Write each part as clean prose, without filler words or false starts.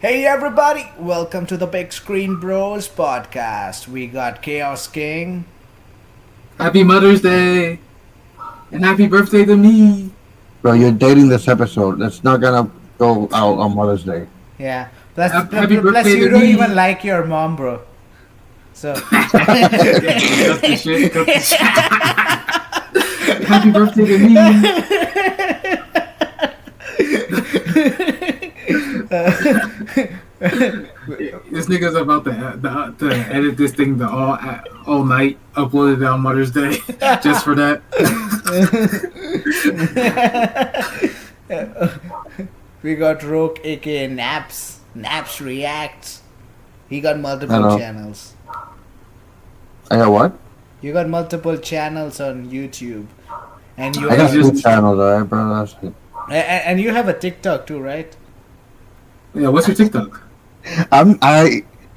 Hey everybody, welcome to the Big Screen Bros podcast. We got Chaos King. Happy Mother's Day! And happy birthday to me! Bro, you're dating this episode. It's not gonna go out on Mother's Day. Yeah. Plus, Happy plus birthday you to don't me. even like your mom, bro. So Cut the shit, cut the shit. Happy birthday to me! This nigga's about to edit this thing all night, upload it on Mother's Day, just for that. we got Roke, aka Naps. Naps reacts. He got multiple Hello. channels. I got what? You got multiple channels on YouTube, and you I got have, two channels, alright, bro. That's it. and you have a TikTok too, right? Yeah, what's your TikTok?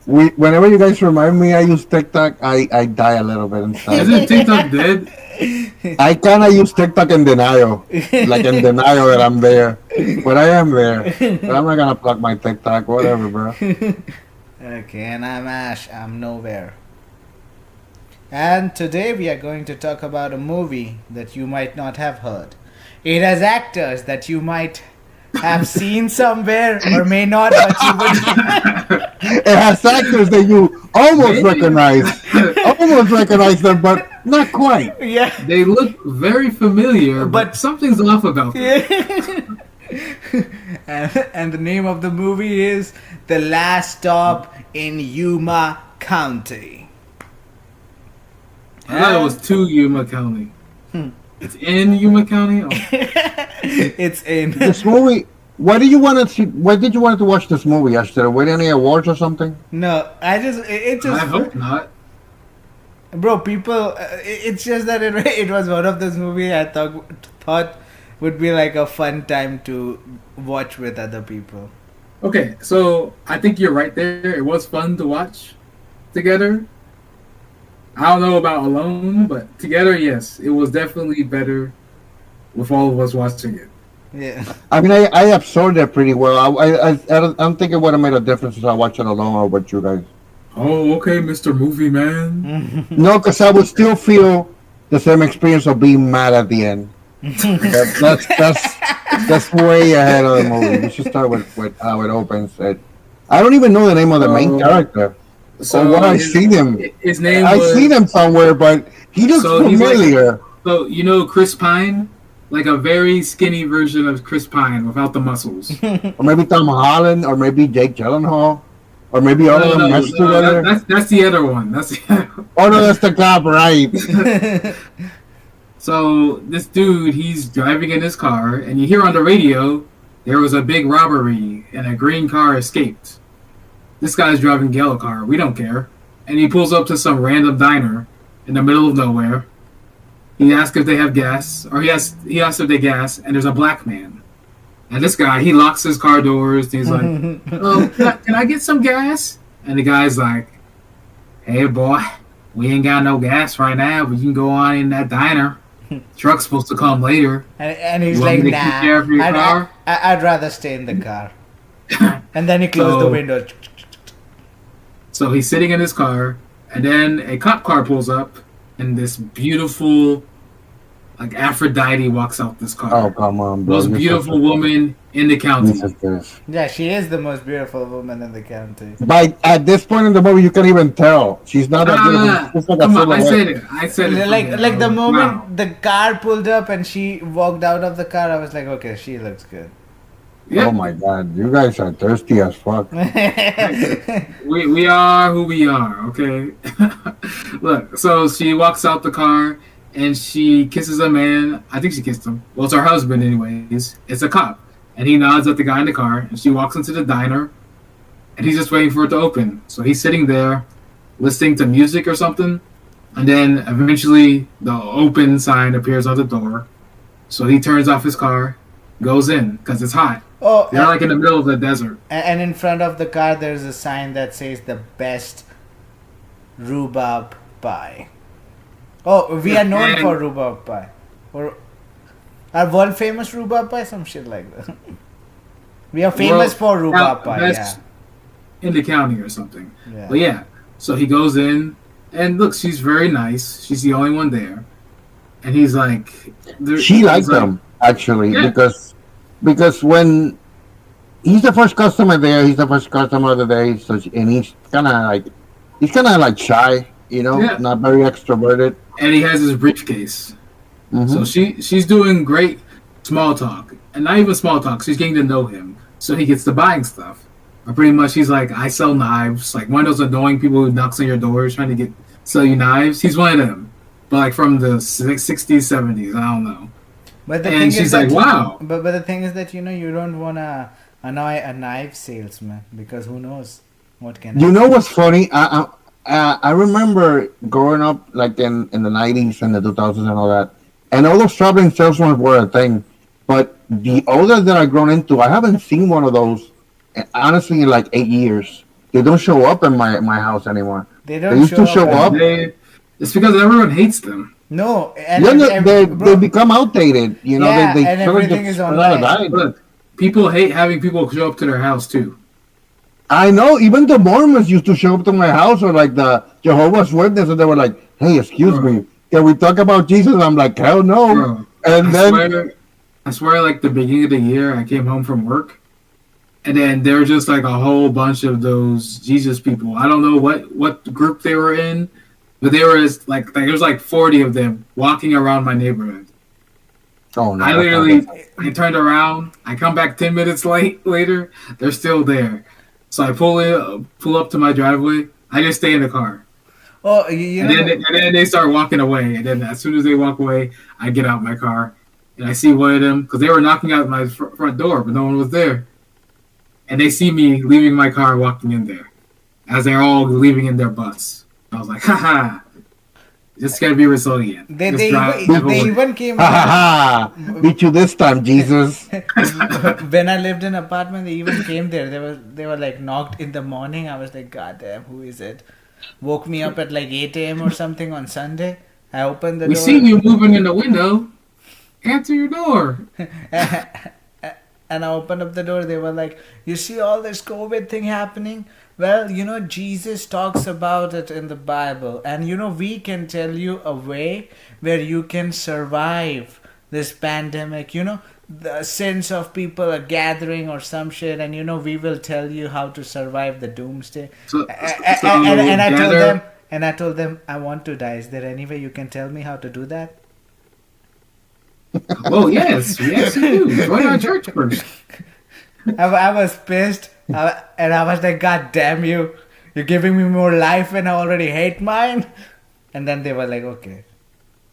Whenever you guys remind me I use TikTok, I die a little bit inside. Isn't TikTok dead? I kinda use TikTok in denial. Like in denial that I'm there. But I am there. But I'm not gonna plug my TikTok, whatever, bro. Okay, and I'm Ash. I'm nowhere. And today we are going to talk about a movie that you might not have heard. It has actors that you might have seen somewhere or may not, but you would. It has actors that you almost recognize them, but not quite. Yeah. They look very familiar, but something's off about them. And the name of the movie is The Last Stop in Yuma County. I thought it was to Yuma County. It's in Yuma County? Oh. It's in. This movie. Why did you want to see? Why did you want to watch this movie yesterday? Were there any awards or something? No, it just. I hope not. Bro, people. It's just that it was one of those movies I thought would be like a fun time to watch with other people. Okay, so I think you're right there. It was fun to watch together. I don't know about alone, but together, yes, it was definitely better with all of us watching it. Yeah. I mean, I absorbed it pretty well. I don't think it would have made a difference if I watched it alone or with you guys. Oh, okay, Mr. Movie Man. No, because I would still feel the same experience of being mad at the end. That's way ahead of the movie. We should start with how it opens. I don't even know the name of the main character. So Or where I see him. His name I was, see them somewhere, but he looks he's familiar. so you know Chris Pine? Like a very skinny version of Chris Pine without the muscles. Or maybe Tom Holland, or maybe Jake Gyllenhaal, or maybe all of them meshed together. That's the other one. That's the other one. Oh no, that's the cop, right? So this dude, he's driving in his car, and you hear on the radio there was a big robbery and a green car escaped. This guy's driving a yellow car. We don't care. And he pulls up to some random diner in the middle of nowhere. He asks if they have gas, or he asks if they gas, and there's a black man. And this guy, he locks his car doors. And he's like, "Oh, can I get some gas?" And the guy's like, "Hey, boy, we ain't got no gas right now, but you can go on in that diner. Truck's supposed to come later." And he's You like, want me to keep care of your nah, car? I'd rather stay in the car. And then he closed the So- window. So he's sitting in his car, and then a cop car pulls up, and this beautiful, like Aphrodite walks out this car. Oh come on, bro! Most beautiful woman in the county. Jesus Christ. Yeah, she is the most beautiful woman in the county. By at this point in the movie, you can't even tell she's not that beautiful. She's like a Come on, I silhouette. said it. Like the moment Wow. the car pulled up and she walked out of the car, I was like, okay, she looks good. Yeah, Oh my God, you guys are thirsty as fuck. we are who we are. Okay. Look, so she walks out the car and she kisses a man. I think she kissed him. Well, it's her husband, anyways. It's a cop, and he nods at the guy in the car, and she walks into the diner, and he's just waiting for it to open. So he's sitting there, listening to music or something, and then eventually the open sign appears on the door. So he turns off his car, goes in because it's hot. Oh, They're like in the middle of the desert. and in front of the car, there's a sign that says the best rhubarb pie. Oh, we are known And- for rhubarb pie. Or our world famous rhubarb pie, some shit like that. We are famous for rhrubarb pie. Yeah. in the county or something. Yeah. But yeah, so he goes in, and look, she's very nice. She's the only one there, and he's like, She he's liked like, them actually yeah, because when he's the first customer there, he's the first customer of the day. So and he's kind of like shy, yeah, not very extroverted. and he has his briefcase. So Hmm. she's doing great small talk, and not even small talk. She's getting to know him, so he gets to buying stuff. But pretty much, he's like, I sell knives. Like one of those annoying people who knocks on your doors trying to sell you knives. He's one of them, but like from the '60s, '70s. I don't know. But the thing And is she's like, that, wow. but the thing is that you don't wanna annoy a knife salesman because who knows what can You happen. know what's funny? I remember growing up like in the 90s and the 2000s and all that, and all those traveling salesmen were a thing. But the older that I've grown into, I haven't seen one of those honestly in like 8 years. They don't show up in my house anymore. They They don't used show to up show up. anymore. It's because everyone hates them. No, Yeah, they bro, become outdated. yeah, They and sort of everything is just run out of online. time. Look, people hate having people show up to their house too. I know. Even the Mormons used to show up to my house, or like the Jehovah's Witnesses, and they were like, "Hey, excuse Bro, me, can we talk about Jesus?" I'm like, "Hell no!" bro, And I then swear, I swear, like the beginning of the year, I came home from work, and then there were just like a whole bunch of those Jesus people. I don't know what group they were in, but they were like there was like 40 of them walking around my neighborhood. oh no, I that's not literally, good. I turned around, I come back 10 minutes later, they're still there. So I pull up to my driveway. I just stay in the car, Oh, you and then know, and then they start walking away. And then as soon as they walk away, I get out my car, and I see one of them because they were knocking at my front door, but no one was there. And they see me leaving my car, walking in there, as they're all leaving in their bus. I was like, haha, just gotta be resilient. they Just they drive. even, they even came Ha ha ha! Beat you this time, Jesus. when I lived in apartment. They even came there. They were like knocked in the morning. I was like, God damn, who is it? Woke me up at like 8 a.m. or something on Sunday. I opened the We door. see you moving in the window. Answer your door. And I opened up the door. They were like, you see all this COVID thing happening? Well, Jesus talks about it in the Bible. And, we can tell you a way where you can survive this pandemic. The sense of people are gathering or some shit. And, we will tell you how to survive the doomsday. So, And I told gather. them, I want to die. Is there any way you can tell me how to do that? Oh yes, yes you do. Join our church first. I was pissed, and I was like, God damn you! You're giving me more life when I already hate mine. And then they were like, okay.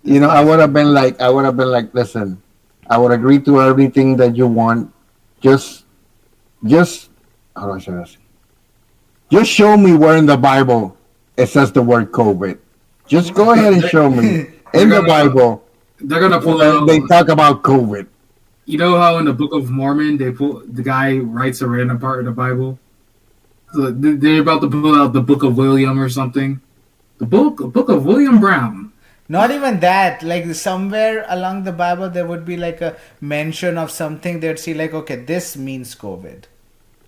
I would have been like, listen, I would agree to everything that you want. Just, how do I say this? Just show me where in the Bible it says the word COVID. Just go ahead and show me in the Bible They're gonna pull where out. they talk about COVID. You know how in the Book of Mormon the guy writes a random part of the Bible. So they're about to pull out the Book of William or something. The book of William Brown. Not even that. Like somewhere along the Bible, there would be like a mention of something. They'd see like, okay, this means COVID,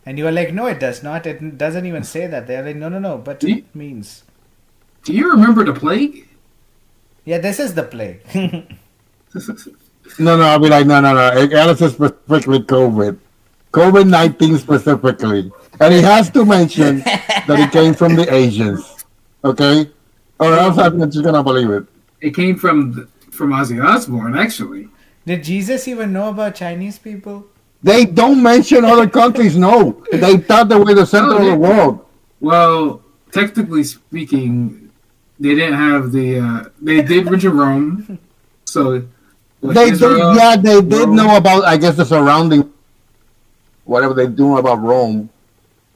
and you are like, no, it does not. It doesn't even say that. They're like, no, but Do you, it means. do you remember the plague? Yeah, this is the plague. No, I'll be like, no. It gotta say specifically COVID. COVID-19 specifically. And he has to mention that it came from the Asians. Okay? Or else I'm not just gonna believe it. It came from Ozzy Osbourne, actually. Did Jesus even know about Chinese people? They don't mention other countries, no. They thought they were the center of the world. Well, technically speaking, they didn't have the. They did mention Rome, so. They did Rome. know about, I guess, the surrounding, whatever they do about Rome.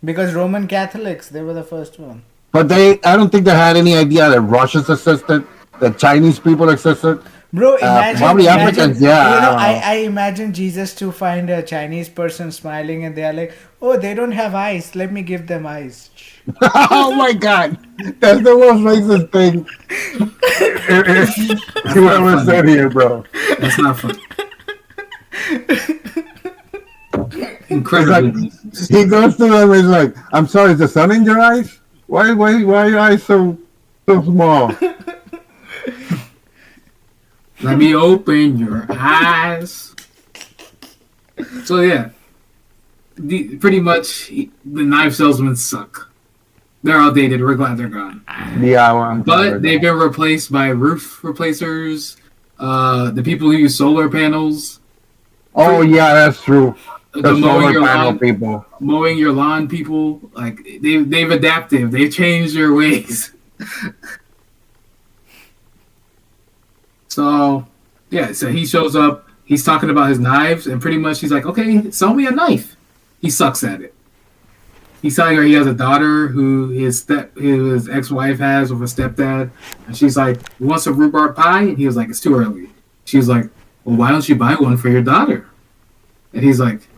Because Roman Catholics, they were the first one. But I don't think they had any idea that Russians existed, that Chinese people existed. Bro, imagine, probably Africans, yeah, I don't know. I imagine Jesus to find a Chinese person smiling and they are like, oh, they don't have eyes. Let me give them eyes. Oh my God, that's the most racist thing you ever said here, bro. That's not fun. Incredibly like, racist. he goes to them and he's like, "I'm sorry, is the sun in your eyes? Why are your eyes so small?" Let me open your eyes. So yeah, pretty much the knife salesmen suck. They're outdated. We're glad they're gone. Yeah, well, But they've been replaced by roof replacers, the people who use solar panels, Oh yeah, that's true. the The mowing solar your panel lawn, people. mowing your lawn people. Like they've adapted. They've changed their ways. So yeah, so he shows up. He's talking about his knives, and pretty much he's like, "Okay, sell me a knife." He sucks at it. He's telling her he has a daughter who his ex-wife has with a stepdad, and she's like, "You want some rhubarb pie?" And he was like, "It's too early." She's like, "Well, why don't you buy one for your daughter?" And he's like,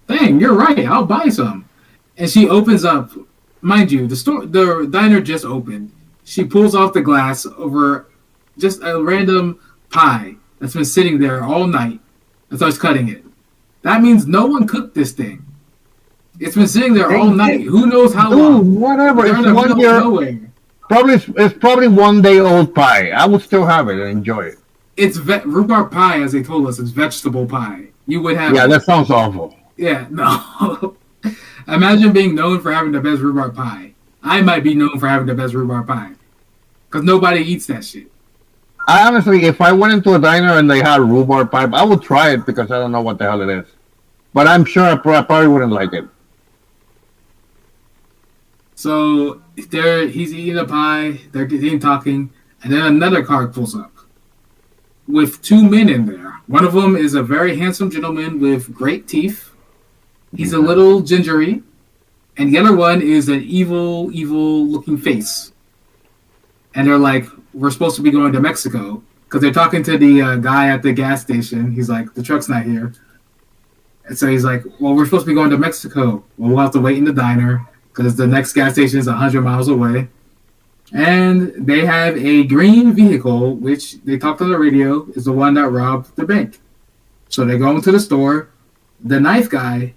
"Dang, you're right. I'll buy some." And she opens up, mind you, the diner just opened. She pulls off the glass over just a random pie that's been sitting there all night and starts cutting it. That means no one cooked this thing. It's been sitting there all night. Who knows how Dude, long? whatever. They're in It's the 1 middle year. of nowhere. It's probably 1 day old pie. I would still have it and enjoy it. It's rhubarb pie, as they told us, is vegetable pie. You would have. Yeah, that sounds awful. Yeah, no. Imagine being known for having the best rhubarb pie. I might be known for having the best rhubarb pie. Because nobody eats that shit. I honestly, if I went into a diner and they had rhubarb pie, I would try it because I don't know what the hell it is. But I'm sure I probably wouldn't like it. So he's eating a pie, they're getting talking, and then another car pulls up with two men in there. One of them is a very handsome gentleman with great teeth. He's a little gingery. And the other one is an evil looking face. And they're like, "We're supposed to be going to Mexico." Because they're talking to the guy at the gas station. He's like, "The truck's not here." And so he's like, "Well, we're supposed to be going to Mexico. Well, we'll have to wait in the diner because the next gas station is 100 miles away." And they have a green vehicle, which they talked on the radio, is the one that robbed the bank. So they go into the store. The knife guy,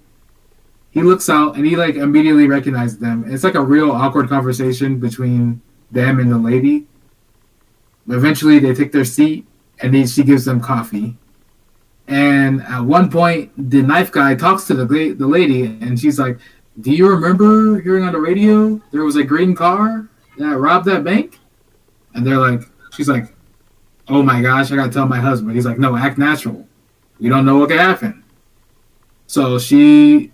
he looks out and he like immediately recognizes them. It's like a real awkward conversation between them and the lady. Eventually, they take their seat and she gives them coffee. And at one point, the knife guy talks to the lady, and she's like, "Do you remember hearing on the radio there was a green car that robbed that bank?" And she's like, "Oh my gosh, I gotta tell my husband." He's like, "No, act natural. We don't know what could happen." So she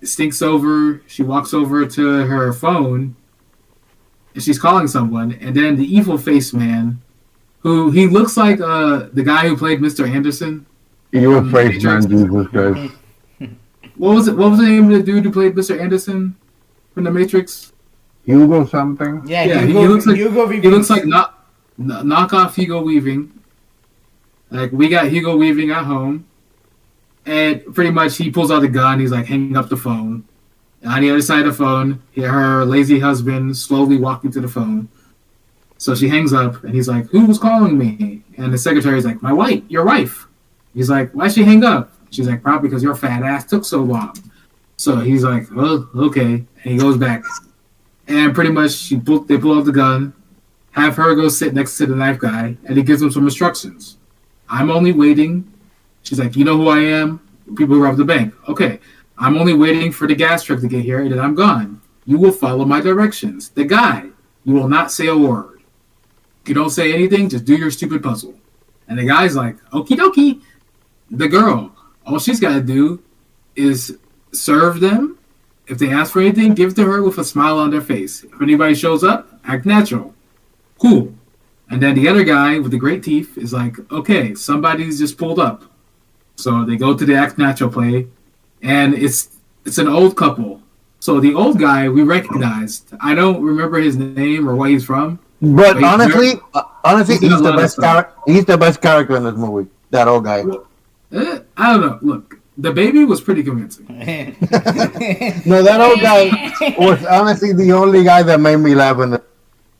walks over to her phone, and she's calling someone. And then the evil face man, who he looks like the guy who played Mr. Anderson. You were face man, Jesus Christ. What was the name of the dude who played Mr. Anderson from The Matrix? Hugo something? Yeah, he looks like Hugo he looks like knockoff Hugo Weaving. Like, we got Hugo Weaving at home, and pretty much he pulls out a gun. He's like hanging up the phone. And on the other side of the phone, her lazy husband slowly walking to the phone. So she hangs up, and he's like, "Who was calling me?" And the secretary's like, "My wife, your wife." He's like, "Why'd she hang up?" She's like, "Probably because your fat ass took so long." So he's like, "Well, okay." And he goes back. And pretty much they pull out the gun, have her go sit next to the knife guy, and he gives him some instructions. "I'm only waiting." She's like, "You know who I am? People who robbed the bank." "Okay. I'm only waiting for the gas truck to get here, and then I'm gone. You will follow my directions. The guy, you will not say a word. If you don't say anything, just do your stupid puzzle." And the guy's like, "Okie dokie." The girl, all she's got to do is serve them. If they ask for anything, give it to her with a smile on their face. If anybody shows up, act natural. Cool. And then the other guy with the great teeth is like, "Okay, somebody's just pulled up." So they go to the act natural play, and it's an old couple. So the old guy we recognized. I don't remember his name or where he's from. But honestly, he's he's the best character. He's the best character in this movie. That old guy. I don't know. Look, the baby was pretty convincing. No, that old guy was honestly the only guy that made me laugh.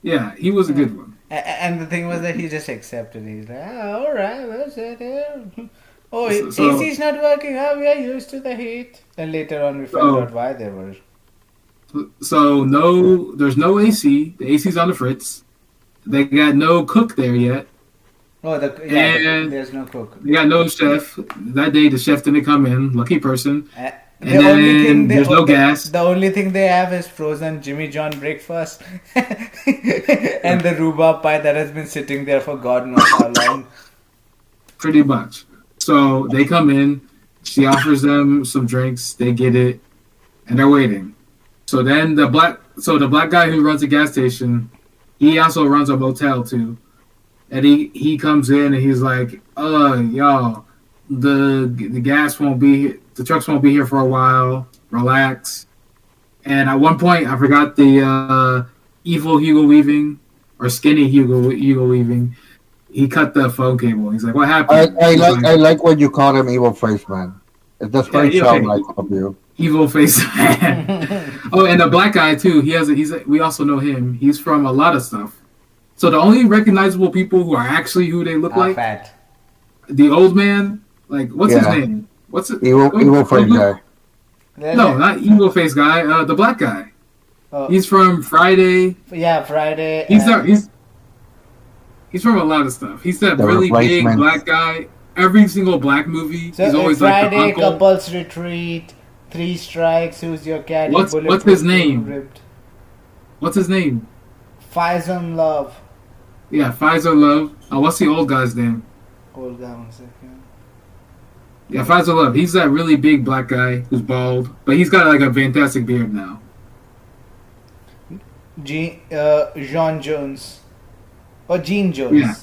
Yeah, he was a good one. And the thing was that he just accepted it. He's like, "Oh, all right, that's it. Yeah. Oh, AC So is not working. Oh, we are used to the heat. Then later on, we found so out why they were. so no, there's no AC. The AC's on the fritz. They got no cook there yet, Oh, and there's no cook. they got no chef. That day, the chef didn't come in. Lucky person. Uh, And the only thing then there's no gas. the only thing they have is frozen Jimmy John breakfast and the rhubarb pie that has been sitting there for God knows how long. Pretty much. So they come in. She offers them some drinks. They get it, and they're waiting. So then the black guy who runs the gas station, he also runs a motel too. And he comes in and he's like, y'all, the gas won't be, the trucks won't be here for a while. Relax." And at one point, I forgot the evil Hugo Weaving or skinny Hugo Weaving. He cut the phone cable. He's like, "What happened?" I like what you call him, evil face man. That's very childlike of you. Evil face. Oh, and the black guy too. We also know him. He's from a lot of stuff. So the only recognizable people who are actually who they look like, Fat. the old man, like what's his name? What's it? Evil face guy. No, not evil face guy. The black guy. Oh. He's from Friday. Yeah, Friday. He's from a lot of stuff. He's that The really big Replacement. black guy. Every single black movie, So he's always like the Friday, uncle. couples retreat, 3 strikes, who's your caddy? What's Bulletproof, his name? Ripped. What's his name? Faisal Love. Yeah, Pfizer Love. Oh, what's the old guy's name? Hold on 1 second. Yeah, Pfizer Love. He's that really big black guy who's bald, but he's got like a fantastic beard now. John Jones. Or Gene Jones. Yeah.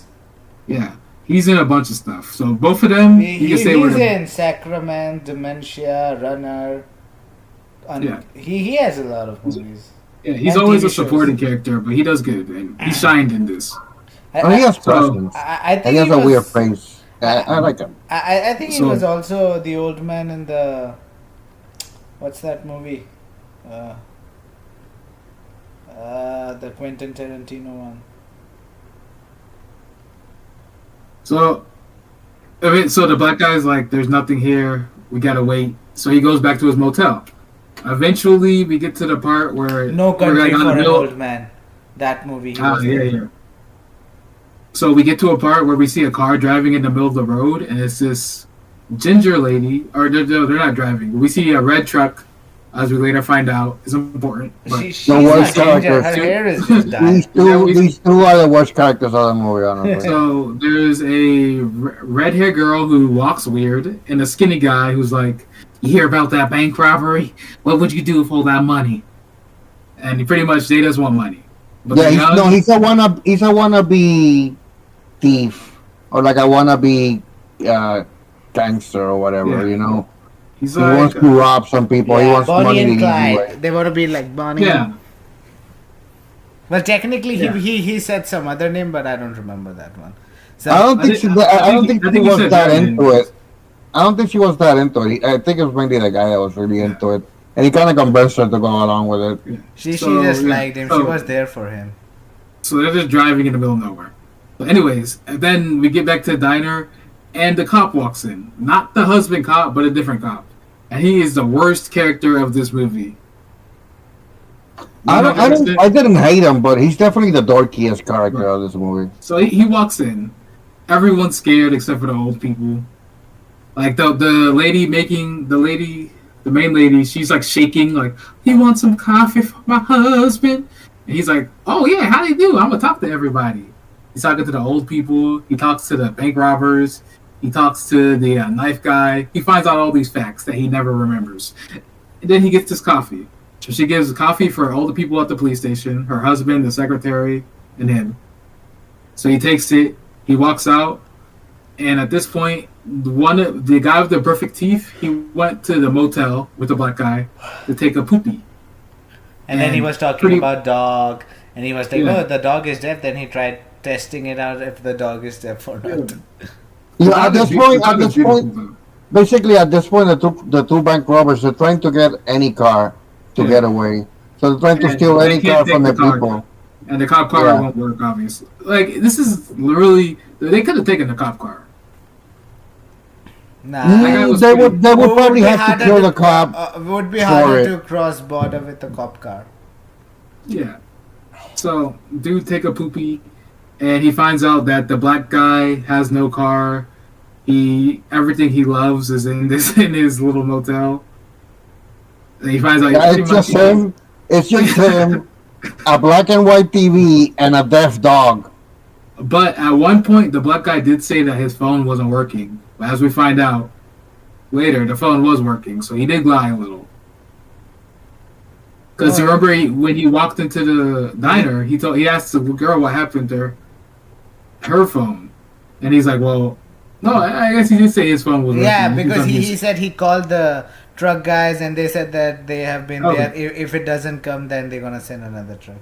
Yeah, he's in a bunch of stuff. So both of them, you can say he's we're in Sacrament, Dementia, Runner. Yeah. He has a lot of movies. yeah, he's and always TV a supporting character, but he does good, and he shined in this. Oh, he has So- presence. I think And he has he a was, weird face. I like him. I think he So- was also the old man in the what's that movie? The Quentin Tarantino one. So, I mean, so the black guy's like, "There's nothing here. We gotta wait." So he goes back to his motel. Eventually, we get to the part where No we're Country like on for the an middle. Old Man. That movie. He was Yeah, in. yeah. So we get to a part where we see a car driving in the middle of the road, and it's this ginger lady, or they're not driving. We see a red truck, as we later find out is important. But She's The not worst ginger. Her character. hair is just dyed. These two are the worst characters of the movie, honestly. so there's a red-haired girl who walks weird, and a skinny guy who's like, "You hear about that bank robbery? What would you do with all that money?" And he pretty much they just want money. But Yeah, the young- he's a wannabe thief or like a wannabe gangster or whatever. Yeah. You know, he's he like, wants to rob some people. he Yeah, wants Bonnie money and the easy Clyde. way. They want to be like Bonnie. yeah. Well, technically, Yeah. he said some other name, but I don't remember that one. So I don't I think think- she. I I don't think- think I she think he was said that that into name. it. I don't think she was that into it. I think it was mainly the guy that was really into it, and he kind of convinced her to go along with it. she So, just yeah. liked him. She So- was there for him. So they're just driving in the middle of nowhere. But anyways, and then we get back to the diner, and the cop walks in. Not the husband cop, but a different cop. And he is the worst character of this movie. I didn't hate him, but he's definitely the dorkiest character of this movie. So he walks in. Everyone's scared except for the old people. Like the main lady, she's like shaking, like, "You want some coffee for my husband?" And he's like, "Oh yeah, how do you do? I'm gonna talk to everybody." He's talking to the old people. He talks to the bank robbers. He talks to the knife guy. He finds out all these facts that he never remembers. And then he gets his coffee. So she gives coffee for all the people at the police station, her husband, the secretary, and him. So he takes it. He walks out. And at this point, the guy with the perfect teeth, he went to the motel with the black guy to take a poopy. And then he was talking pretty- about dog, and he was like, Yeah. "Oh, the dog is deaf." Then he tried testing it out if the dog is deaf or not. Yeah, at this point, Beautiful, though. basically at this point, the two bank robbers are trying to get any car to Yeah. get away. So they're trying to And steal they any can't car take from the the car. people. And the cop car Yeah. won't work, obviously. Like, this is literally... They could have taken the cop car. Nah, That guy was They pretty. would probably be have to harder kill the cop would be for harder it. to cross border with a cop car. Yeah. So, dude take a poopy, and he finds out that the black guy has no car. Everything he loves is in this in his little motel. And he finds out Yeah, pretty it's much just him. It's just him, a black and white TV, and a deaf dog. But at one point, the black guy did say that his phone wasn't working. But as we find out later, the phone was working, so he did lie a little. Because you remember when he walked into the diner, he asked the girl what happened to her phone, and he's like, "Well, no, I guess he did say his phone was working." Yeah, He's because on he his- said he called the truck guys and they said that they have been Oh. there. If it doesn't come, then they're gonna send another truck.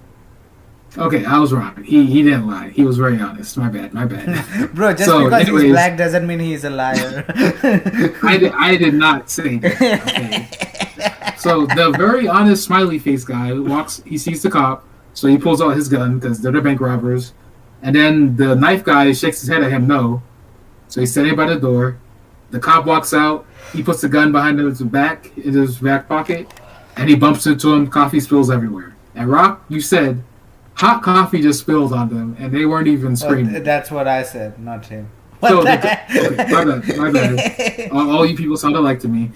Okay, I was wrong. He didn't lie. He was very honest. My bad. Bro, just So, because anyways- he's black doesn't mean he's a liar. I did not say that. Okay. So the very honest smiley face guy walks. He sees the cop, so he pulls out his gun because they're the bank robbers. And then the knife guy shakes his head at him no. So he's standing by the door. The cop walks out. He puts the gun behind his back in his back pocket, and he bumps into him. Coffee spills everywhere. And Rock, you said hot coffee just spilled on them, and they weren't even screaming. Well, that's what I said, not him. So What the okay, my bad. All you people sound alike to me.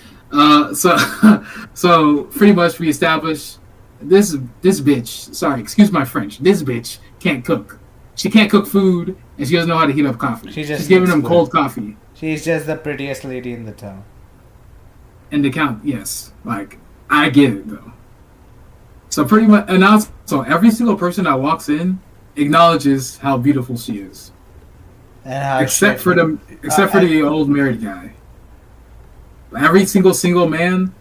So pretty much we established this bitch. Sorry, excuse my French. This bitch can't cook. She can't cook food, and she doesn't know how to heat up coffee. She's giving them looks cold good. coffee. She's just the prettiest lady in the town. And the count, yes, like I get it though. So pretty much, and also every single person that walks in acknowledges how beautiful she is, And how except for the old married guy. Every single man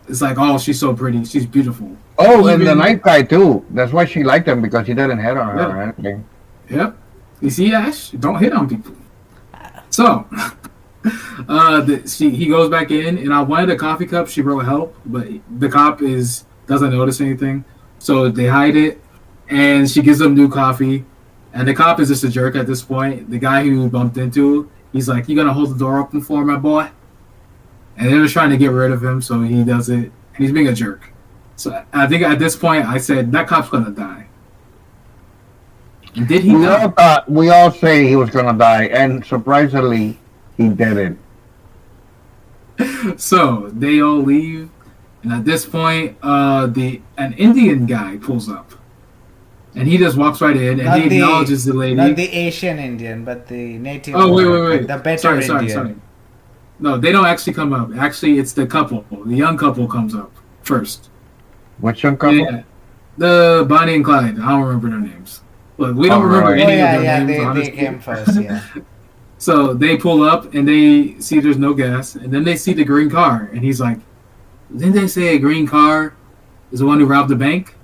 is like, oh, she's so pretty, she's beautiful. Oh, and the Even- knife guy too. That's why she liked him, because he didn't hit on her Yeah. or anything. Yep. You see, Ash, don't hit on people. So, he goes back in, and on one of the coffee cups she wrote help, but the cop doesn't notice anything, so they hide it, and she gives them new coffee, and the cop is just a jerk at this point. The guy who bumped into, he's like, "You gonna hold the door open for my boy?" And they're just trying to get rid of him, so he does it, and he's being a jerk. So I think at this point I said that cop's gonna die. And did he die? We all say he was gonna die, and surprisingly, he didn't. So they all leave, and at this point, an Indian guy pulls up, and he just walks right in, and Not he the- acknowledges the lady. Not the Asian Indian, but the native. Oh wait, American, the better sorry. Indian. No, they don't actually come up. Actually, it's the couple. The young couple comes up first. Which young couple? Yeah, the Bonnie and Clyde. I don't remember their names. Look, we don't Oh, remember right. Oh any yeah, of their yeah, names. they honestly. came first. Yeah. So they pull up and they see there's no gas, and then they see the green car, and he's like, "Didn't they say a green car is the one who robbed the bank?"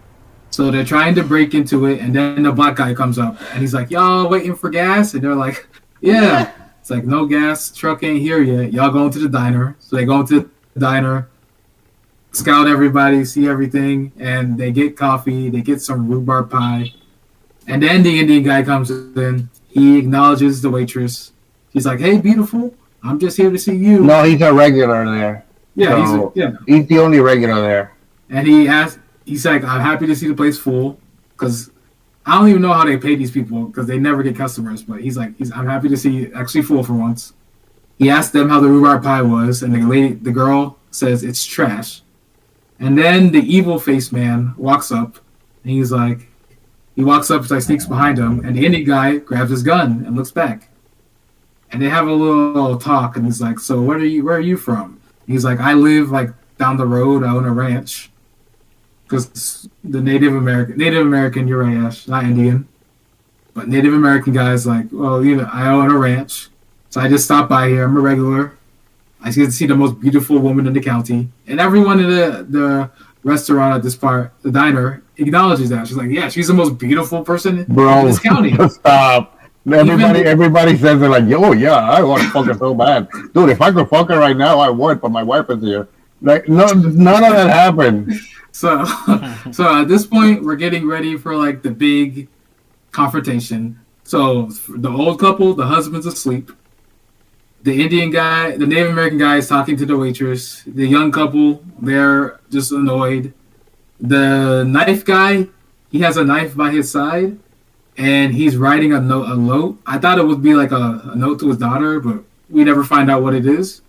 So they're trying to break into it, and then the black guy comes up, and he's like, "Y'all waiting for gas?" And they're like, "Yeah." It's like, "No gas, truck ain't here yet. Y'all going to the diner." So they go into the diner, scout everybody, see everything, and they get coffee. They get some rhubarb pie, and then the Indian guy comes in. He acknowledges the waitress. He's like, "Hey, beautiful, I'm just here to see you." No, he's a regular there. Yeah, So- yeah. He's the only regular there. And he's like, "I'm happy to see the place full," because I don't even know how they pay these people because they never get customers. But I'm happy to see it actually full for once. He asked them how the rhubarb pie was, and the girl says it's trash. And then the evil face man walks up, and he walks up, so he sneaks behind him, and the Indian guy grabs his gun and looks back. And they have a little talk, and he's like, "So where are you from?" He's like, "I live like down the road. I own a ranch." Because the Native American, you're right, Ash, not Indian, but Native American guy's like, "Well, I own a ranch, so I just stopped by here. I'm a regular. I get to see the most beautiful woman in the county." And everyone in the restaurant at the diner, acknowledges that. She's like, "Yeah, she's the most beautiful person in Bro, this county." stop. Everybody says they're like, "Yo, yeah, I want to fuck her so bad, dude. If I could fuck her right now, I would. But my wife is here. Like, no, none of that happened." So at this point, we're getting ready for like the big confrontation. So the old couple, the husband's asleep. The Indian guy, the Native American guy is talking to the waitress. The young couple, they're just annoyed. The knife guy, he has a knife by his side, and he's writing a note. I thought it would be like a note to his daughter, but we never find out what it is.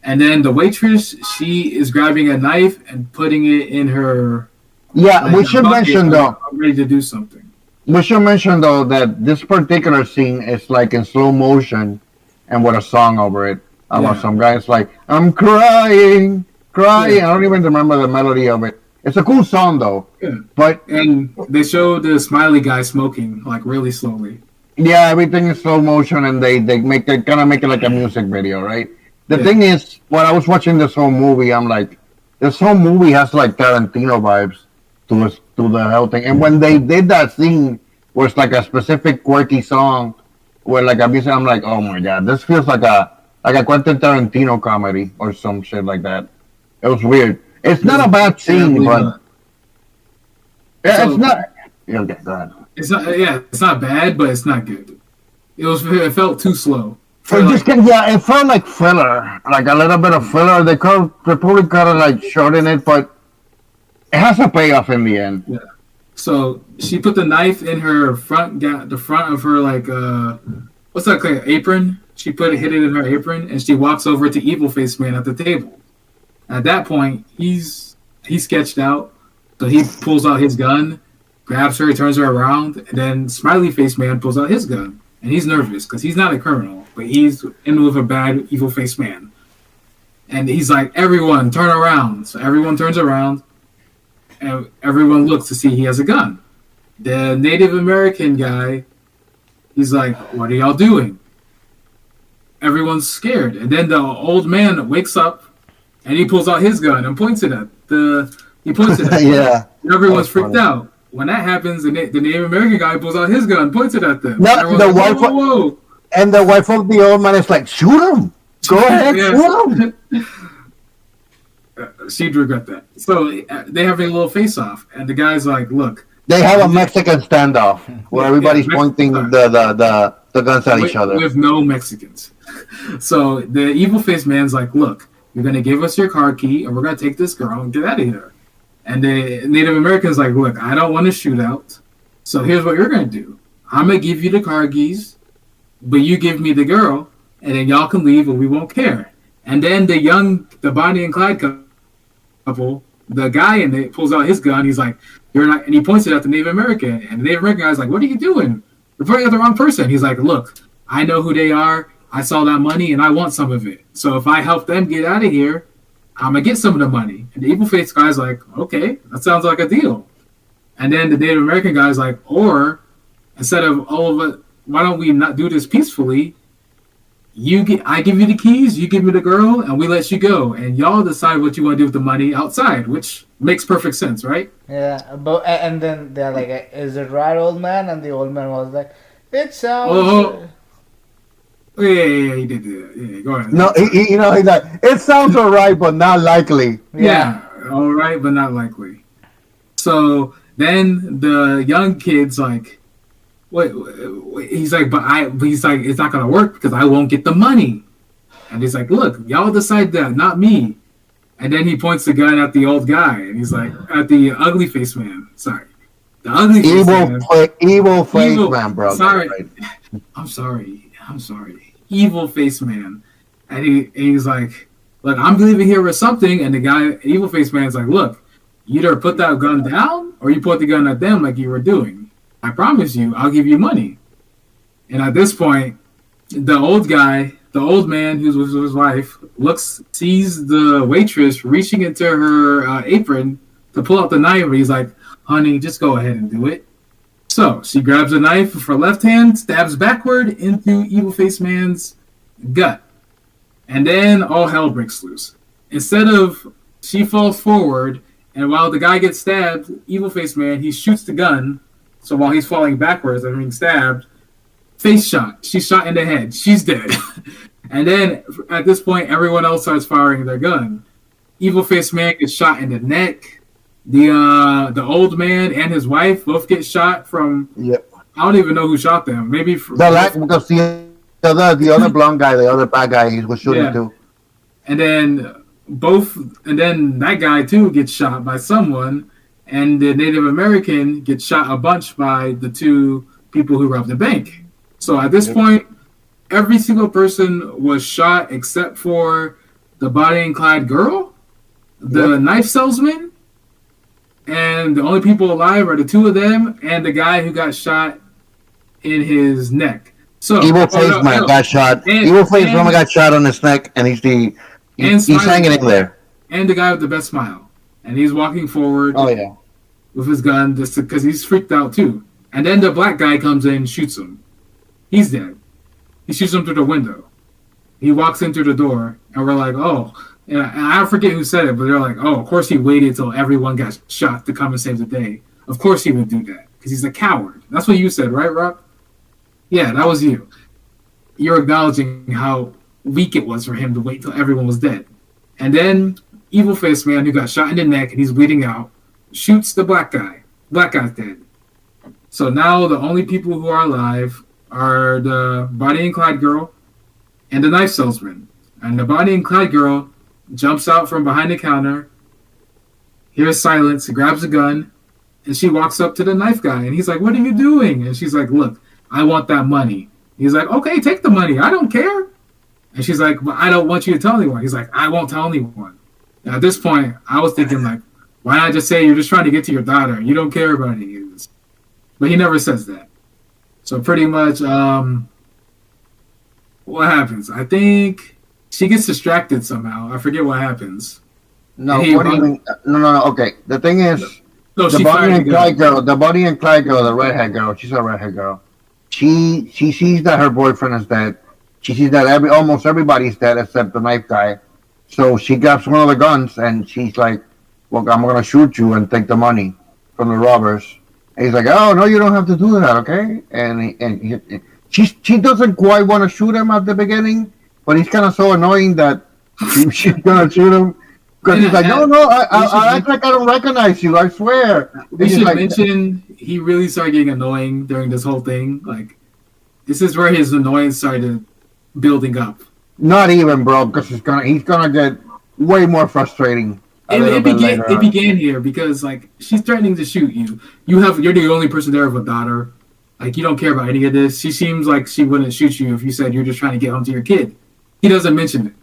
And then the waitress, she is grabbing a knife and putting it in her. Yeah, Like, we should mention though. ready to do something. We should mention though that this particular scene is like in slow motion and with a song over it. About Yeah. some guys like, I'm crying, crying. Yeah. I don't even remember the melody of it. It's a cool song though. Yeah. But And they show the smiley guy smoking like really slowly. yeah, everything is slow motion and they kind of make it like a music video, right? The Yeah. thing is, when I was watching this whole movie, I'm like, this whole movie has like Tarantino vibes to the whole thing. And when they did that scene, where it's like a specific quirky song, where like a music, I'm like, oh my god, this feels like a Quentin Tarantino comedy or some shit like that. It was weird. It's not a bad scene, but yeah, So- it's not. Yeah, okay, go ahead. It's not bad, but it's not good. It felt too slow. It felt like filler, like a little bit of filler. They probably kind of like shorten it, but it has a payoff in the end. So she put the knife in her the front of her like what's that, like apron? She hid it in her apron, and she walks over to Evil Face Man at the table. At that point, he's sketched out, so he pulls out his gun, grabs her, turns her around, and then Smiley Face Man pulls out his gun, and he's nervous because he's not a criminal, but he's in with a bad Evil Face Man, and he's like, "Everyone, turn around!" So everyone turns around. And everyone looks to see he has a gun. The Native American guy, he's like, "What are y'all doing?" Everyone's scared. And then the old man wakes up and he pulls out his gun and points it at Yeah. And everyone's That's freaked funny. out. When that happens, the Native American guy pulls out his gun, points it at them. No, And everyone's the like, wife- whoa. And the wife of the old man is like, shoot him. Go ahead, Yeah. shoot him. She'd regret that. So they have a little face-off, and the guy's like, "Look, They have a Mexican standoff where everybody's Yeah, pointing the guns at each other. with no Mexicans." So the evil face man's like, "Look, you're gonna give us your car key, and we're gonna take this girl and get out of here." And the Native American's like, "Look, I don't want to shoot out, so here's what you're gonna do. I'm gonna give you the car keys, but you give me the girl, and then y'all can leave, and we won't care." And then the Bonnie and Clyde couple, the guy in it pulls out his gun. He's like, "You're not," and he points it at the Native American. And the Native American guy's like, "What are you doing? You're pointing at the wrong person." He's like, "Look, I know who they are. I saw that money, and I want some of it. So if I help them get out of here, I'm gonna get some of the money." And the evil face guy's like, "Okay, that sounds like a deal." And then the Native American guy's like, "Or instead of all of it, why don't we not do this peacefully? I give you the keys, you give me the girl, and we let you go, and y'all decide what you want to do with the money outside," which makes perfect sense, right? Yeah, but and then they're like, "Is it right, old man?" And the old man was like, "It sounds." Oh. Yeah, he did that. Yeah, go ahead. No, he's like, it sounds alright, but not likely. Yeah, all right, but not likely. So then the young kid's like, wait, he's like, he's like, "It's not gonna work because I won't get the money." And he's like, "Look, y'all decide that, not me." And then he points the gun at the old guy, and he's like, at the ugly face man. Sorry, the ugly face man. Evil face Evil- man, bro. sorry. Right. I'm sorry. Evil face man. And he's like, "Look, I'm leaving here with something." And the guy, evil face man's like, "Look, you either put that gun down or you put the gun at them like you were doing. I promise you, I'll give you money." And at this point, the old man who's with his wife, sees the waitress reaching into her apron to pull out the knife. And he's like, "Honey, just go ahead and do it." So she grabs a knife with her left hand, stabs backward into Evil Face Man's gut. And then all hell breaks loose. She falls forward, and while the guy gets stabbed, Evil Face Man, he shoots the gun. So while he's falling backwards and being stabbed, face shot. She's shot in the head. She's dead. And then at this point, everyone else starts firing their gun. Evil Face Man gets shot in the neck. The old man and his wife both get shot from. Yep. I don't even know who shot them. Maybe from Because The other blonde guy, the other bad guy, he was shooting Yeah. too. And then that guy too gets shot by someone, and the Native American gets shot a bunch by the two people who robbed the bank. So at this Yep. point, every single person was shot except for the Bonnie and Clyde girl, the Yep. knife salesman, and the only people alive are the two of them and the guy who got shot in his neck. So Evil face man got shot. Evil face woman got shot on his neck, and he's hanging in there. And the guy with the best smile, and he's walking forward. Oh yeah. With his gun, just because he's freaked out too. And then the black guy comes in and shoots him. He's dead. He shoots him through the window. He walks in through the door, and we're like, oh. And I forget who said it, but they're like, oh, of course he waited till everyone got shot to come and save the day. Of course he would do that, because he's a coward. That's what you said, right, Rob? Yeah, that was you. You're acknowledging how weak it was for him to wait till everyone was dead. And then evil face man who got shot in the neck and he's bleeding out shoots the black guy. Black guy's dead. So now the only people who are alive are the Bonnie and Clyde girl and the knife salesman. And the Bonnie and Clyde girl jumps out from behind the counter, hears silence, grabs a gun, and she walks up to the knife guy. And he's like, what are you doing? And she's like, look, I want that money. He's like, okay, take the money. I don't care. And she's like, but I don't want you to tell anyone. He's like, I won't tell anyone. And at this point, I was thinking, like, why not just say you're just trying to get to your daughter? You don't care about any of this. But he never says that. So pretty much, what happens? I think she gets distracted somehow. I forget what happens. No, Hey, what do you Rob- mean? No. Okay, the thing is, No, the she Bonnie fired and the Clyde gun. girl, the redhead girl. She's a redhead girl. She sees that her boyfriend is dead. She sees that almost everybody's dead except the knife guy. So she grabs one of the guns and she's like, "Well, I'm gonna shoot you and take the money from the robbers." And he's like, "Oh no, you don't have to do that, okay?" She doesn't quite want to shoot him at the beginning, but he's kind of so annoying that she's gonna shoot him because he's like, "No, I act like I don't recognize you. I swear." We And he's should like, mention he really started getting annoying during this whole thing. Like, this is where his annoyance started building up. Not even, bro, because he's gonna get way more frustrating. It began here because like she's threatening to shoot you. You're the only person there with a daughter. Like you don't care about any of this. She seems like she wouldn't shoot you if you said you're just trying to get home to your kid. He doesn't mention it.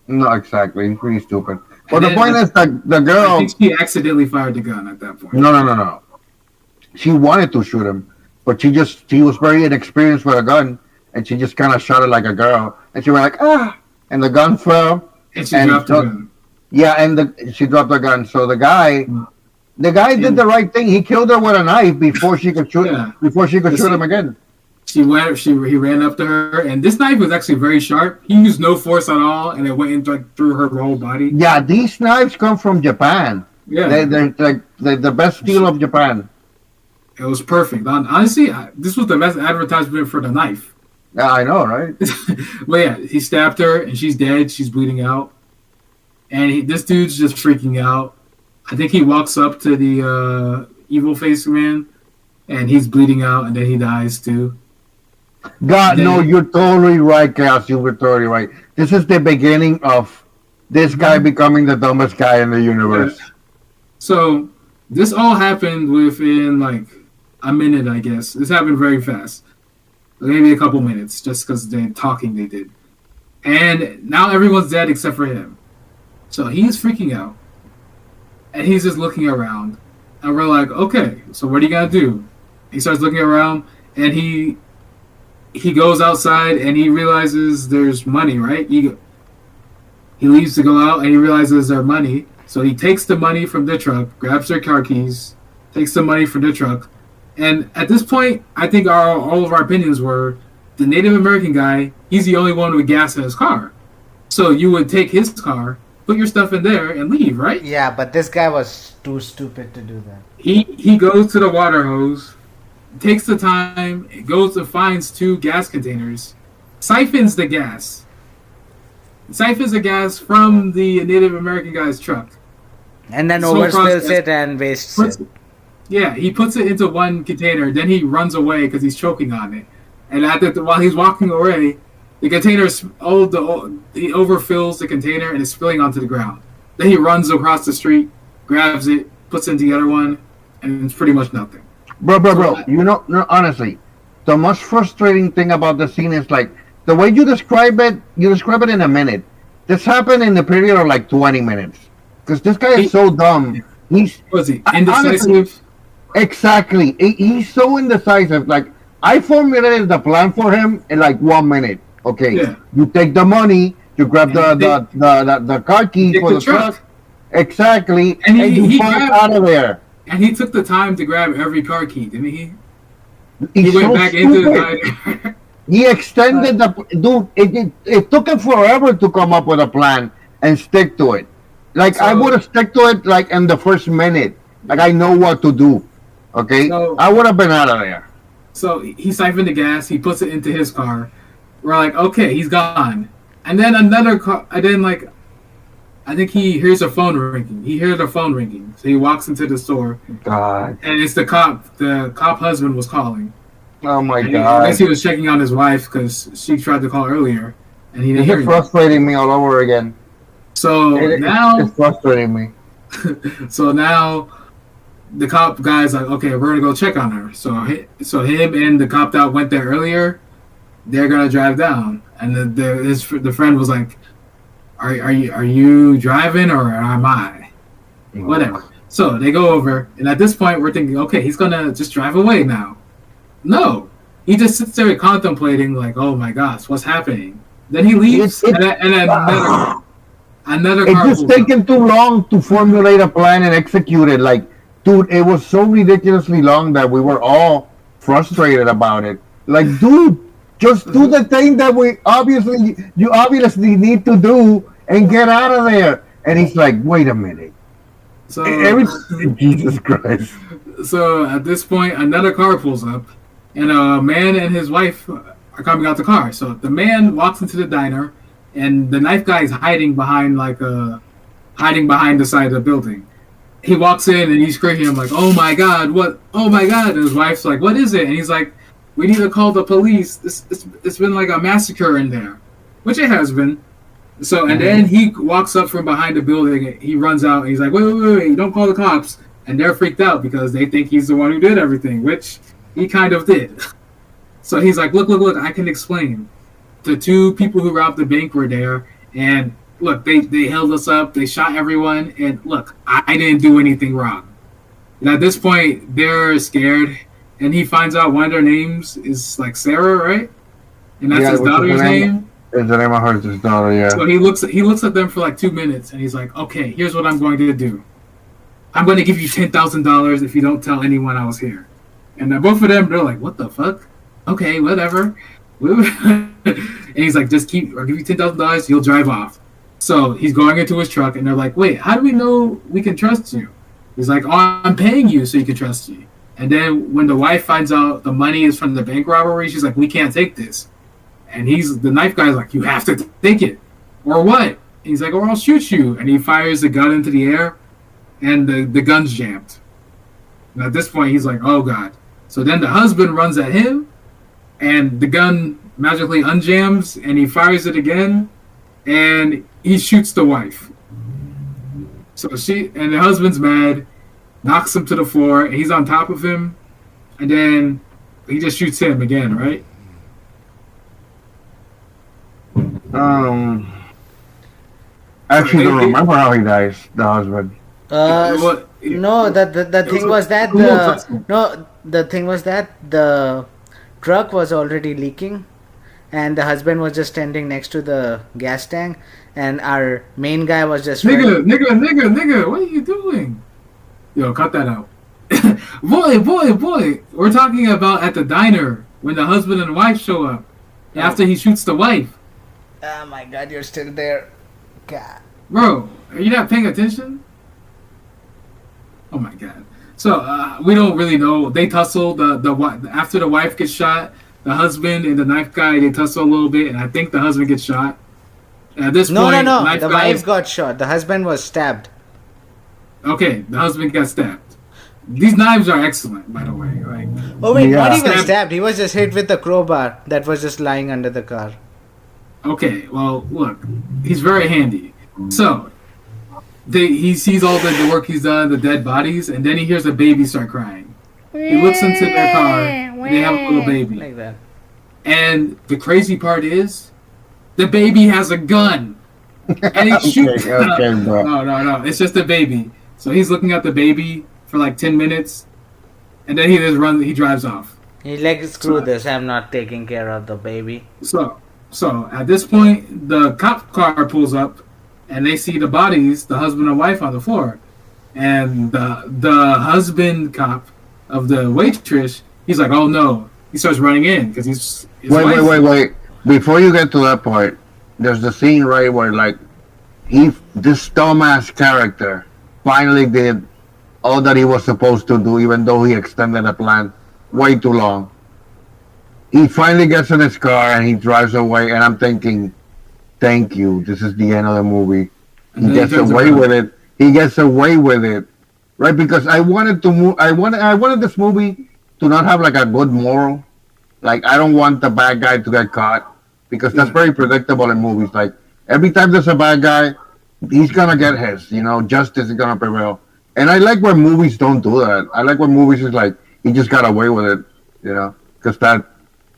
No, exactly. He's pretty stupid. But And the then point is that the I girl. think she accidentally fired the gun at that point. No. She wanted to shoot him, but she was very inexperienced with a gun, and she just kind of shot it like a girl. And she went like, ah, and the gun fell. And she dropped the gun. Yeah, and she dropped the gun. So the guy did the right thing. He killed her with a knife before she could shoot. Yeah. Before she could shoot him again. He ran up to her, and this knife was actually very sharp. He used no force at all, and it went in, like through her whole body. Yeah, these knives come from Japan. Yeah, They're like the best steel of Japan. it was perfect. Honestly, this was the best advertisement for the knife. Yeah, I know, right? But yeah, he stabbed her, and she's dead. She's bleeding out, and this dude's just freaking out. I think he walks up to the evil face man, and he's bleeding out, and then he dies too. God, Then- no, you're totally right, Cass. You were totally right. This is the beginning of this guy becoming the dumbest guy in the universe. So this all happened within like a minute, I guess. This happened very fast. Maybe a couple minutes, just because they did. And now everyone's dead except for him. So he's freaking out. And he's just looking around. And we're like, okay, so what are you gonna do? He starts looking around and he goes outside and he realizes there's money, right? He leaves to go out and he realizes there's money. So he takes the money from the truck, grabs their car keys, takes the money from the truck. And at this point, I think all of our opinions were the Native American guy, he's the only one with gas in his car. So you would take his car, put your stuff in there, and leave, right? Yeah, but this guy was too stupid to do that. He goes to the water hose, takes the time, goes and finds 2 gas containers, siphons the gas. Siphons the gas from the Native American guy's truck. And then So overspills process- it and wastes Puts- it. Yeah, he puts it into one container, then he runs away because he's choking on it. And while he's walking away, The container, he overfills the container and it's spilling onto the ground. Then he runs across the street, grabs it, puts it in the other one, and it's pretty much nothing. Bro. You know, no, honestly, the most frustrating thing about the scene is like the way you describe it. You describe it in a minute. This happened in the period of like 20 minutes. Because this guy is so dumb. Was he indecisive? Honestly, exactly. He's so indecisive. Like I formulated the plan for him in like 1 minute. Okay, Yeah. you take the money, you grab the car keys Take for the the truck. truck. Exactly, And and you he fuck grabbed- out of there. And he took the time to grab every car key, didn't he? He's He went so back into stupid. the diner. He extended the dude. It took him forever to come up with a plan and stick to it. Like I So- would have stuck to it like in the first minute. Like I know what to do. Okay, So- I would have been out of there. So he siphoned the gas. He puts it into his car. We're like, okay, he's gone. And then another car. And then I think he hears a phone ringing. He hears the phone ringing. So he walks into the store, God, and it's the cop. The cop husband was calling. oh my I God, guess he was checking on his wife because she tried to call earlier, and he didn't this hear is anything. frustrating me all over again. So now, It's frustrating me. so now, the cop guy's like, okay, we're gonna go check on her. So him and the cop that went there earlier, they're gonna drive down, and the friend was like, are you driving or am I? Whatever. So they go over, and at this point, we're thinking, okay, he's gonna just drive away now. No, he just sits there contemplating, like, oh my gosh, what's happening? Then he leaves, and another It's car just pulls up. taken too long to formulate a plan and execute it. Like, dude, it was so ridiculously long that we were all frustrated about it. Like, dude, just do the thing that you obviously need to do and get out of there. And he's like, wait a minute. So Jesus Christ. So at this point, another car pulls up, and a man and his wife are coming out the car. So the man walks into the diner, and the knife guy is hiding behind the side of the building. He walks in and he's screaming, "I'm like, oh my god, what? Oh my god!" And his wife's like, "What is it?" And he's like, "We need to call the police. It's been like a massacre in there," which it has been. So and then he walks up from behind the building. He runs out and he's like, wait, don't call the cops. And they're freaked out because they think he's the one who did everything, which he kind of did. So he's like, look, I can explain. The two people who robbed the bank were there, and look, they held us up, they shot everyone, and look, I didn't do anything wrong. And at this point, they're scared, and he finds out one of their names is like Sarah, right? And that's his what's daughter's name. It's the name of his daughter, yeah. So he looks at them for like 2 minutes, and he's like, okay, here's what I'm going to do. I'm going to give you $10,000 if you don't tell anyone I was here. And then both of them, they're like, what the fuck? Okay, whatever. And he's like, I'll give you $10,000, you'll drive off. So he's going into his truck, and they're like, wait, how do we know we can trust you? He's like, oh, I'm paying you so you can trust you. And then when the wife finds out the money is from the bank robbery, she's like, we can't take this. And the knife guy's like, you have to take it. Or what? And he's like, or I'll shoot you. And he fires the gun into the air, and the gun's jammed. And at this point, he's like, oh, God. So then the husband runs at him, and the gun magically unjams, and he fires it again, and he shoots the wife. So the husband's mad, knocks him to the floor, and he's on top of him, and then he just shoots him again, right? I actually don't remember how he dies, the husband. No, the thing was that the thing was that the truck was already leaking, and the husband was just standing next to the gas tank, and our main guy was just Nigga, what are you doing? Yo, cut that out. Boy, we're talking about at the diner when the husband and wife show up after he shoots the wife. Oh my God, you're still there, God. Bro, are you not paying attention? Oh my God. So we don't really know. They tussle. After the wife gets shot, the husband and the knife guy, they tussle a little bit, and I think the husband gets shot. And at this point, No. knife The guy, wife got shot. The husband was stabbed. Okay, the husband got stabbed. These knives are excellent, by the way. Like, Oh wait, Yeah. not even Stabbed. stabbed. He was just hit with the crowbar that was just lying under the car. Okay, well, look, he's very handy. So he sees all the work he's done, the dead bodies, and then he hears a baby start crying. He looks into their car, and they have a little baby. Like that. And the crazy part is, the baby has a gun, and he shoots. Okay, bro. No. It's just a baby. So he's looking at the baby for like 10 minutes, and then he just runs. He drives off. He's like, screw So- this, I'm not taking care of the baby. So at this point, the cop car pulls up, and they see the bodies, the husband and wife, on the floor, and the husband cop of the waitress, he's like, oh no, he starts running in because his wife- Wait. Before you get to that part, there's the scene right where like this dumbass character finally did all that he was supposed to do, even though he extended the plan way too long. He finally gets in his car and he drives away, and I'm thinking, thank you. This is the end of the movie. And He then gets turns away around. with it. He gets away with it, right? Because I wanted to move. I wanted this movie to not have like a good moral. Like I don't want the bad guy to get caught because that's Yeah. very predictable in movies. Like every time there's a bad guy, he's gonna get his. You know, justice is gonna prevail. And I like when movies don't do that. I like when movies is like he just got away with it. You know, because that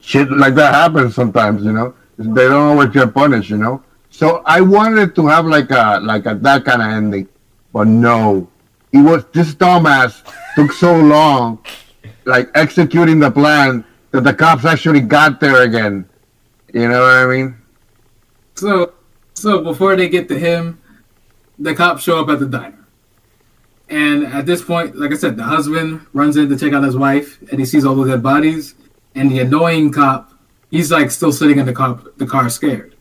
shit like that happens sometimes. You know, they don't always get punished. You know. So I wanted to have like a that kind of ending, but no, this dumbass took so long, like executing the plan that the cops actually got there again. You know what I mean? So before they get to him, the cops show up at the diner. And at this point, like I said, the husband runs in to check on his wife, and he sees all the dead bodies. And the annoying cop, he's like still sitting in the car scared.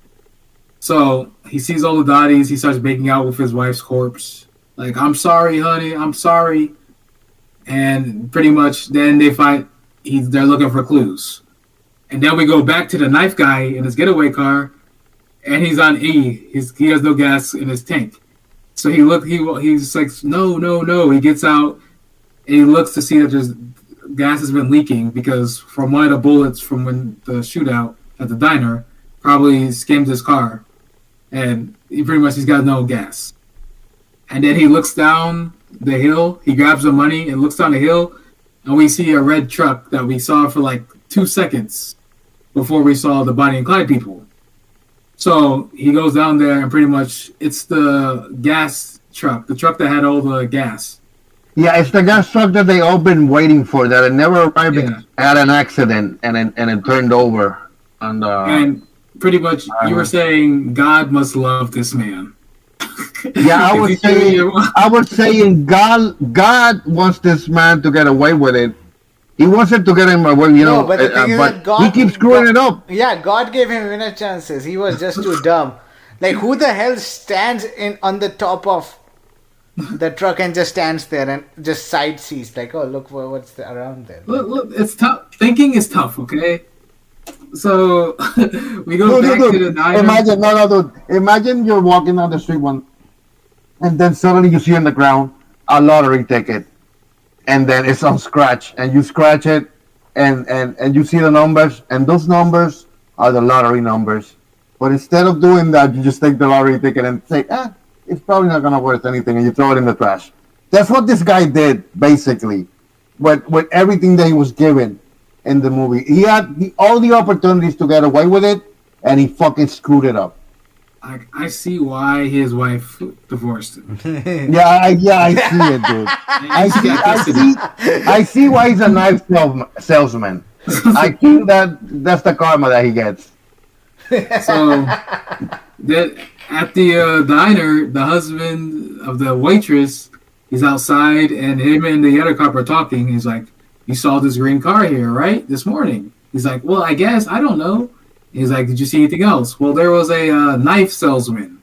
So he sees all the bodies. He starts making out with his wife's corpse. Like, I'm sorry, honey, I'm sorry. And pretty much then they find they're looking for clues. And then we go back to the knife guy in his getaway car, and he's on E. He has no gas in his tank. So he's like, no. He gets out and he looks to see that there's gas has been leaking because from one of the bullets from when the shootout at the diner probably skimmed his car, and he's got no gas. And then he looks down the hill. He grabs the money and looks down the hill, and we see a red truck that we saw for like 2 seconds before we saw the Bonnie and Clyde people. So he goes down there, and pretty much it's the gas truck, the truck that had all the gas. Yeah, it's the gas truck that they all been waiting for that it never arrived Yeah. had an accident and it turned over. And And pretty much you were saying God must love this man. yeah, I If you was saying God wants this man to get away with it. He wants it to get him away, you know, No, but the thing is but that God, he keeps screwing it up. Yeah, God gave him winner chances. He was just too dumb. Like, who the hell stands on the top of the truck and just stands there and just side sees? Like, oh, look what's around there. Look, it's tough. Thinking is tough, okay? So we go back to the diner. Dude. Imagine you're walking down the street and then suddenly you see on the ground a lottery ticket, and then it's on scratch, and you scratch it, and you see the numbers, and those numbers are the lottery numbers. But instead of doing that, you just take the lottery ticket and say, it's probably not gonna worth anything, and you throw it in the trash. That's what this guy did, basically, with everything that he was given in the movie. He had all the opportunities to get away with it, and he fucking screwed it up. I see why his wife divorced him. I see it, dude. I see why he's a knife salesman. I think that's the karma that he gets. So at the diner, the husband of the waitress, he's outside, and him and the other cop are talking. He's like, "You saw this green car here, right? This morning." He's like, "Well, I guess I don't know." He's like, "Did you see anything else?" Well, there was a knife salesman.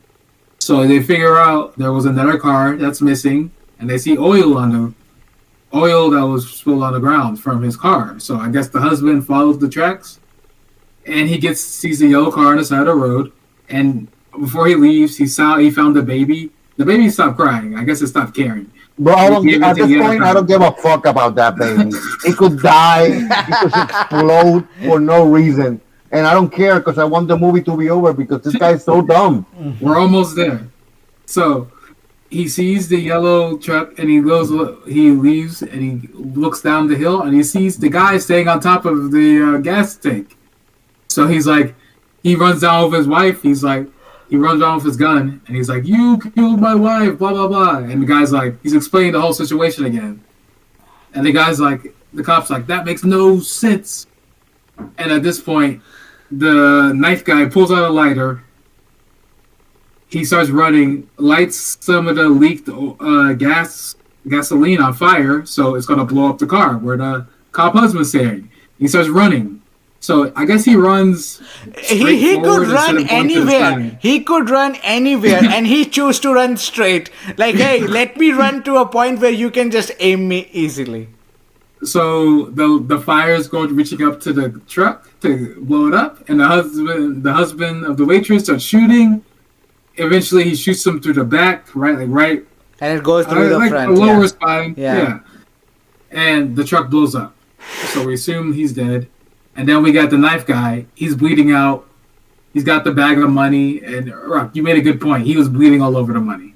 So they figure out there was another car that's missing, and they see oil that was spilled on the ground from his car. So I guess the husband followed the tracks, and he sees the yellow car on the side of the road. And before he leaves, he found the baby. The baby stopped crying. I guess it stopped caring. Bro, at this point, I don't give a fuck about that baby. It could die. It could explode for no reason. and I don't care because I want the movie to be over because this guy's so dumb. We're almost there. So he sees the yellow truck and he leaves and he looks down the hill and he sees the guy staying on top of the gas tank. So he's like, he runs down with his wife. He runs down with his gun and he's like, "You killed my wife, blah, blah, blah." And the guy's like, he's explaining the whole situation again. And the cop's like, "That makes no sense." And at this point, the knife guy pulls out a lighter. He starts running, lights some of the leaked gasoline on fire, so it's gonna blow up the car where the cop husband's staying. He starts running. So I guess he runs. He could run anywhere. He could run anywhere, and he chose to run straight. Like, hey, let me run to a point where you can just aim me easily. So the fire is reaching up to the truck to blow it up, and the husband of the waitress starts shooting. Eventually, he shoots him through the back, right, and it goes through the front, the lower spine, yeah. And the truck blows up. So we assume he's dead. And then we got the knife guy. He's bleeding out. He's got the bag of money. And Rock, you made a good point. He was bleeding all over the money.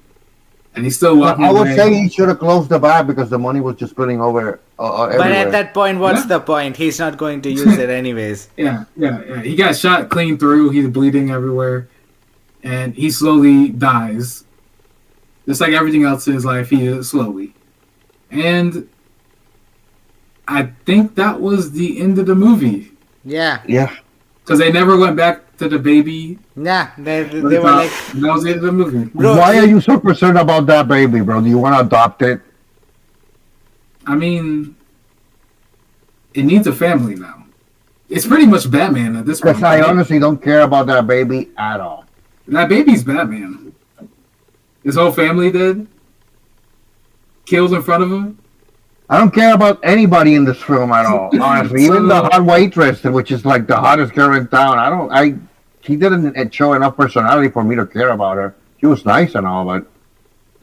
And he's still walking away. I would say he should have closed the bag because the money was just spilling over everywhere. But at that point, what's the point? He's not going to use it anyways. Yeah. He got shot clean through. He's bleeding everywhere. And he slowly dies. Just like everything else in his life, he is slowly. And I think that was the end of the movie. Yeah. Because they never went back to the baby. Nah, they were like... That was the end of the movie. Bro, why are you so concerned about that baby, bro? Do you want to adopt it? I mean, it needs a family now. It's pretty much Batman at this point. Because I honestly don't care about that baby at all. That baby's Batman. His whole family dead. Killed in front of him. I don't care about anybody in this film at all, honestly. Even the hot waitress, which is like the hottest girl in town. She didn't show enough personality for me to care about her. She was nice and all, but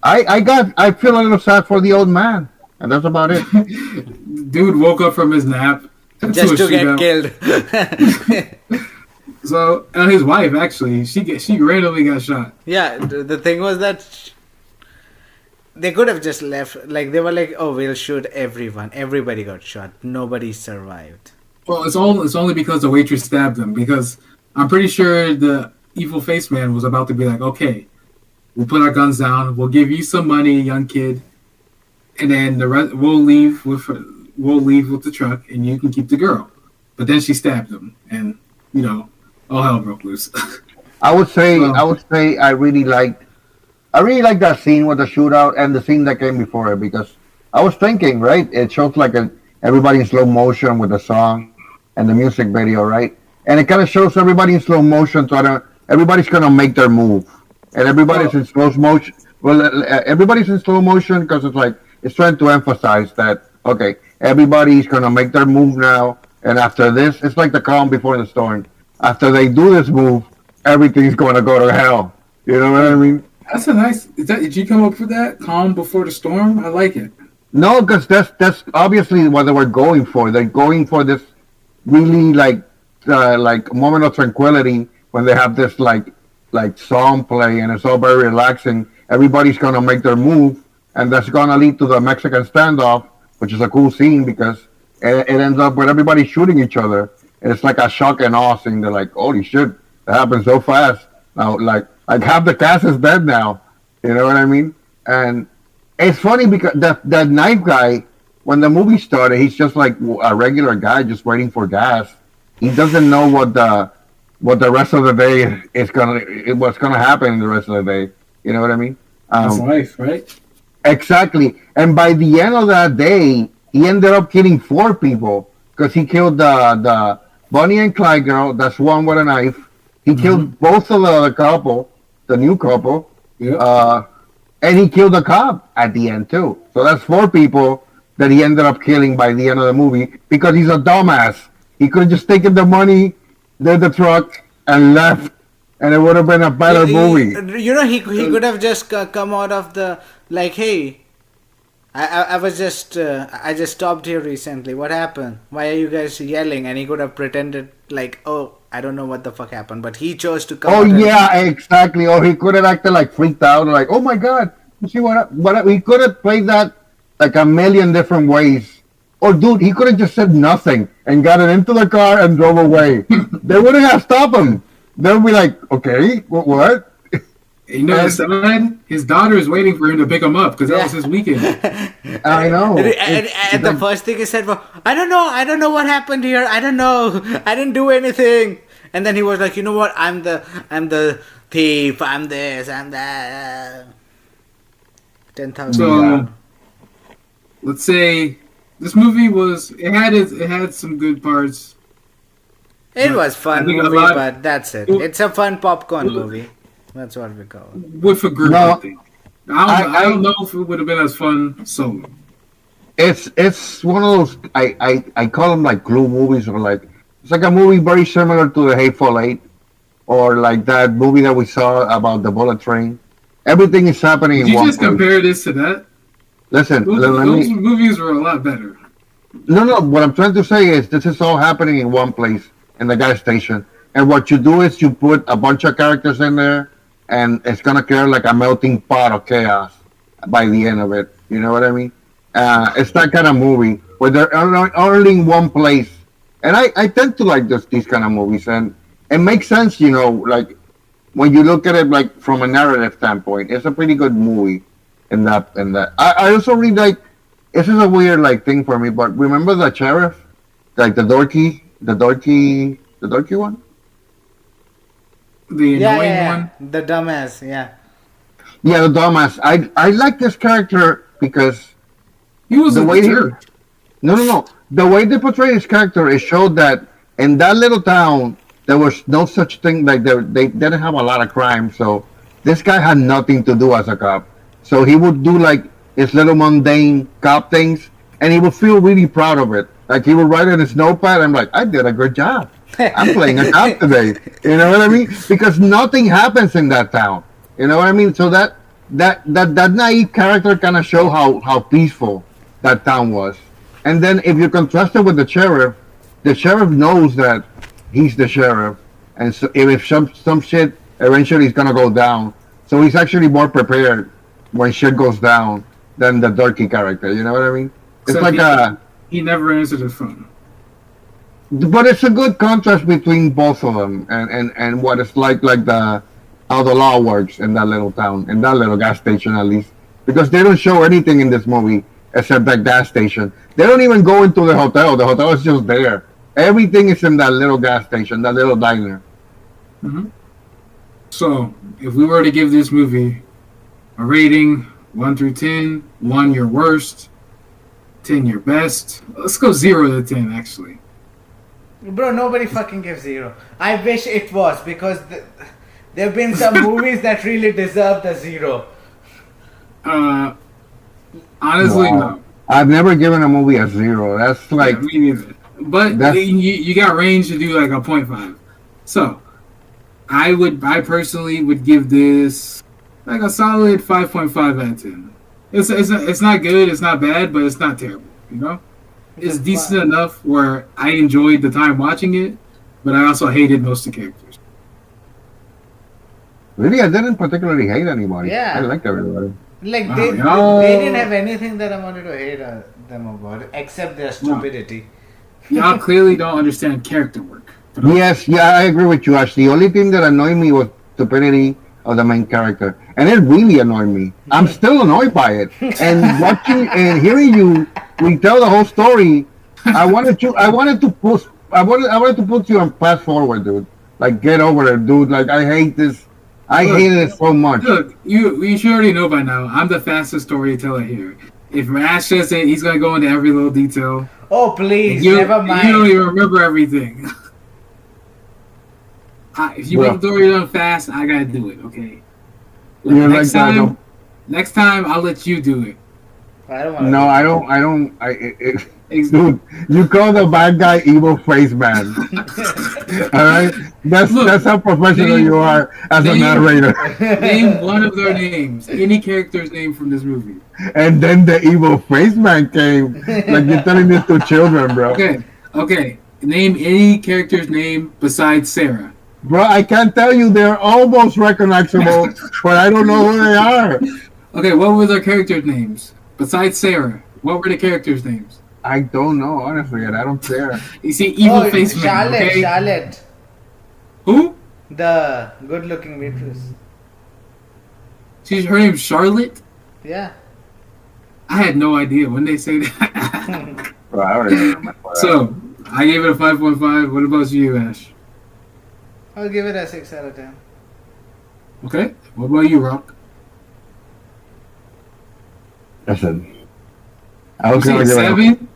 I feel a little sad for the old man, and that's about it. Dude woke up from his nap just to get killed. So, and his wife actually, she randomly got shot. Yeah, the thing was that they could have just left. Like, they were like, "Oh, we'll shoot everyone." Everybody got shot. Nobody survived. Well, it's only because the waitress stabbed them. Because I'm pretty sure the evil face man was about to be like, "Okay, we'll put our guns down. We'll give you some money, young kid, and then the rest we'll leave with the truck, and you can keep the girl." But then she stabbed him, and all hell broke loose. I would say I really liked that scene with the shootout and the scene that came before it, because I was thinking, right, it shows like everybody in slow motion with the song and the music video, right, and it kind of shows everybody in slow motion. So everybody's gonna make their move, and everybody's in slow motion. Well, everybody's in slow motion because it's trying to emphasize that, okay, everybody's gonna make their move now, and after this, it's like the calm before the storm. After they do this move, everything's going to go to hell. You know what I mean? That's a nice. Did you come up with that? Calm before the storm. I like it. No, because that's obviously what they were going for. They're going for this really like moment of tranquility when they have this like song play, and it's all very relaxing. Everybody's gonna make their move, and that's gonna lead to the Mexican standoff, which is a cool scene because it ends up with everybody shooting each other. And it's like a shock and awe thing. They're like, "Holy shit, that happened so fast!" Now, like half the cast is dead now. You know what I mean? And it's funny because that knife guy, when the movie started, he's just like a regular guy just waiting for gas. He doesn't know what the rest of the day what's gonna happen in the rest of the day. You know what I mean? That's life, right? Exactly. And by the end of that day, he ended up killing 4 people because he killed the Bonnie and Clyde girl. That's one with a knife. He killed both of the other couple, the new couple. Yeah. And he killed the cop at the end too. So that's 4 people that he ended up killing by the end of the movie because he's a dumbass. He could have just taken the money, did the truck, and left, and it would have been a better movie. He could have just come out of the like, "Hey, I was just I just stopped here recently. What happened? Why are you guys yelling? And he could have pretended like, oh, I don't know what the fuck happened, but he chose to come Oh out and yeah, exactly. Or he could have acted like freaked out, like, oh my god, you see he could have played that like a million different ways. Or dude, he could have just said nothing and got it into the car and drove away. They wouldn't have stopped him. They would be like, okay, what? You know, his daughter is waiting for him to pick him up because that was his weekend. I know. And the first thing he said was, I don't know what happened here. I don't know. I didn't do anything. And then he was like, you know what? I'm the thief. I'm this. I'm that. 10,000. So, let's say this movie it had some good parts. It was fun movie, but that's it. It's a fun popcorn movie. That's what we call it. With a group, No, I think. I don't know if it would have been as fun solo. It's one of those I call them like glue movies, or like it's like a movie very similar to The Hateful Eight, or like that movie that we saw about the bullet train. Everything is happening Did in you one just place. compare this to that? Listen, Those movies were a lot better. no. What I'm trying to say is this is all happening in one place in the gas station, and what you do is you put a bunch of characters in there, and it's gonna create like a melting pot of chaos by the end of it. You know what I mean? It's that kind of movie where they're only in one place, and I tend to like these kind of movies, and it makes sense, you know, like when you look at it like from a narrative standpoint, it's a pretty good movie. In that, I also really like. This is a weird like thing for me, but remember the sheriff, like the dorky one. The annoying one. The dumbass, yeah. Yeah, the dumbass. I like this character because He was the a way jerk. no. The way they portray his character, it showed that in that little town there was no such thing, like they didn't have a lot of crime. So this guy had nothing to do as a cop. So he would do like his little mundane cop things, and he would feel really proud of it. Like he would write in his notepad, I'm like, I did a good job. I'm playing a cop today. You know what I mean? Because nothing happens in that town. You know what I mean? So that naive character kind of show how peaceful that town was. And then if you contrast it with the sheriff knows that he's the sheriff, and so if some shit eventually is gonna go down, so he's actually more prepared when shit goes down than the dorky character. You know what I mean? It's Except like he never answered his phone. but it's a good contrast between both of them, and what it's like the how the law works in that little town, in that little gas station at least, because they don't show anything in this movie except that gas station. They don't even go into the hotel. The hotel is just there. Everything is in that little gas station, that little diner. Mm-hmm. So, if we were to give this movie a rating 1 through 10, 1 your worst, 10 your best, let's go 0 to 10 actually. Bro, nobody fucking gives 0. I wish it was, because there have been some movies that really deserve the 0. Honestly, Wow. no. I've never given a movie a 0. That's like Yeah, me neither. But you got range to do like a 0.5. So, I personally would give this like a solid 5.5 out of 10. It's not good, it's not bad, but it's not terrible, you know? It's decent enough where I enjoyed the time watching it, but I also hated most of the characters. really, I didn't particularly hate anybody. Yeah. I liked everybody. Like, Wow, they y'all- didn't have anything that I wanted to hate them about, except their stupidity. Y'all clearly don't understand character work. Yes, yeah, I agree with you. Actually, the only thing that annoyed me was stupidity of the main character, and it really annoyed me. I'm still annoyed by it. And watching and hearing you retell the whole story, I wanted to put you on fast forward, dude. Like, get over it, dude. Like, I hate this. I hated it so much. Look, you should already know by now. I'm the fastest storyteller here. If Ash says it, he's gonna go into every little detail. Oh, please, You never don't mind. even remember everything. If you want the story done fast, I gotta do it. Okay. You're Next like that, time, I'll let you do it. I don't want No, I don't. Dude, you call the bad guy evil face man. All right, Look, that's how professional name, you are as a name, narrator. name one of their names. Any character's name from this movie. And then the evil face man came. Like you're telling this to children, bro. Okay. Name any character's name besides Sarah. Bro, I can't tell you. They're almost recognizable, but I don't know who they are. Okay, what were their characters' names besides Sarah? What were the characters' names? I don't know, honestly, and I don't care. You see, evil face man. Charlotte, Okay? Charlotte, Who? the good-looking waitress. Her name's Charlotte. Yeah. I had no idea when they say that. Bro, I already remember. So I gave it a 5.5. What about you, Ash? I'll give it a 6 out of 10. Okay. What about you, Rock? Listen, I was You gonna say give it. 7?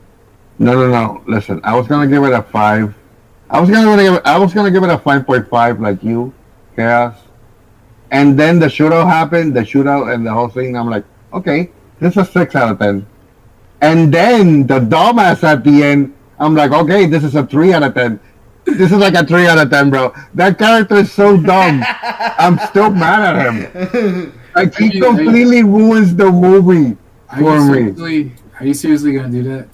No. Listen, I was gonna give it a 5. I was gonna give it a 5.5, like you, Chaos. And then the shootout happened, and the whole thing. I'm like, okay, this is a 6 out of 10. And then the dumbass at the end, I'm like, okay, this is a 3 out of 10. This is like a 3 out of 10, bro. That character is so dumb. I'm still mad at him. Like he completely ruins the movie for me. Are you seriously gonna do that?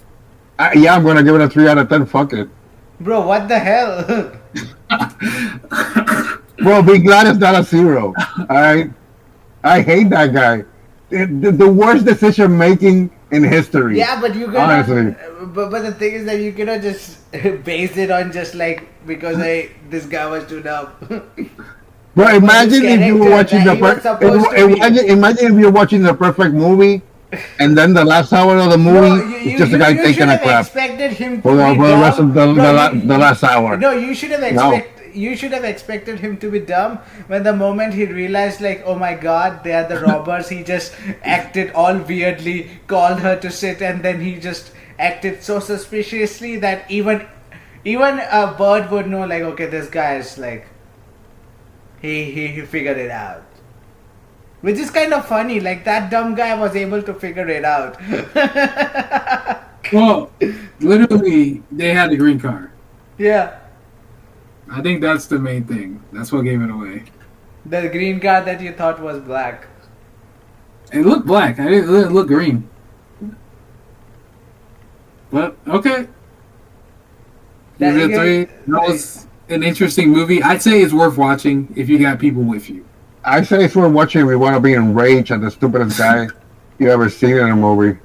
Yeah, I'm gonna give it a 3 out of 10. Fuck it. Bro, what the hell? Bro, be glad it's not a 0. Alright? I hate that guy. The worst decision making in history. Yeah, but you cannot. Honestly. But the thing is that you cannot just base it on just like because this guy was too dumb. Bro, imagine if you were watching the imagine if you're watching the perfect movie, and then the last hour of the movie is just a guy taking a crap. Expected him to For be the rest of dumb. the last hour. No, you should have You should have expected him to be dumb when the moment he realized, like, oh my god, they are the robbers. He just acted all weirdly, called her to sit, and then he just acted so suspiciously that even a bird would know, like, okay, this guy is like, he figured it out. Which is kind of funny, like that dumb guy was able to figure it out. Well, literally, they had a green car. Yeah. I think that's the main thing. That's what gave it away. The green car that you thought was black. It looked black. I didn't look green. But okay. Is it 3? That was an interesting movie. I'd say it's worth watching if you got people with you. I say it's worth watching if we want to be enraged at the stupidest guy you ever seen in a movie.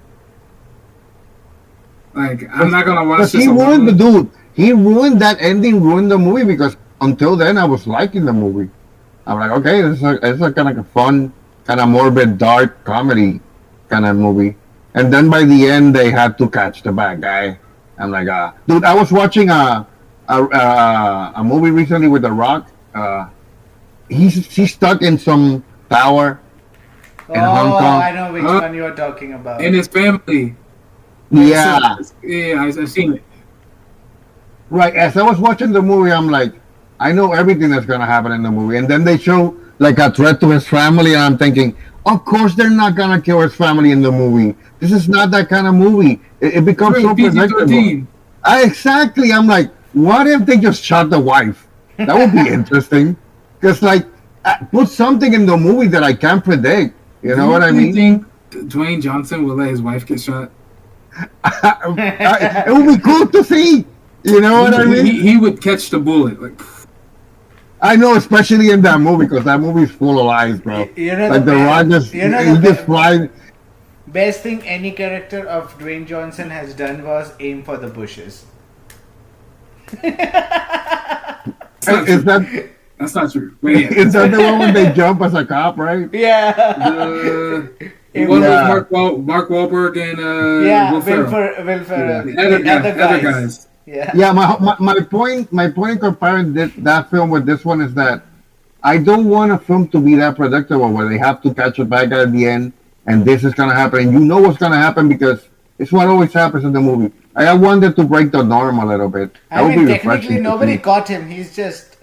Like, I'm not gonna watch this. He ruined the dude. He ruined that ending, ruined the movie, because until then I was liking the movie. I'm like, okay, it's a kind of fun, kind of morbid, dark comedy kind of movie. And then by the end, they had to catch the bad guy. I'm like, dude, I was watching a movie recently with The Rock. He's stuck in some tower in Hong Kong. I know which one you are talking about. And his family. Yeah. Yeah, I've seen it. Right. As I was watching the movie, I'm like, I know everything that's gonna happen in the movie, and then they show like a threat to his family, and I'm thinking, of course they're not gonna kill his family in the movie. This is not that kind of movie. It becomes so predictable. Exactly. I'm like, what if they just shot the wife? That would be interesting. Because like, put something in the movie that I can't predict. You know what I mean? Think Dwayne Johnson will let his wife get shot? It would be cool to see. You know what I mean? He would catch the bullet. Like, I know, especially in that movie, because that movie's full of lies, bro. You know, like the Rock just, he just flies. Best thing any character of Dwayne Johnson has done was aim for the bushes. That's not true. Wait, is that the one when they jump as a cop, right? Yeah. One with Mark Wahlberg and Will Ferrell. The other guys. Yeah. My point in comparing that film with this one is that I don't want a film to be that predictable where they have to catch a bad guy at the end and this is gonna happen and you know what's gonna happen because it's what always happens in the movie. I wanted to break the norm a little bit. I mean, technically nobody caught him. He just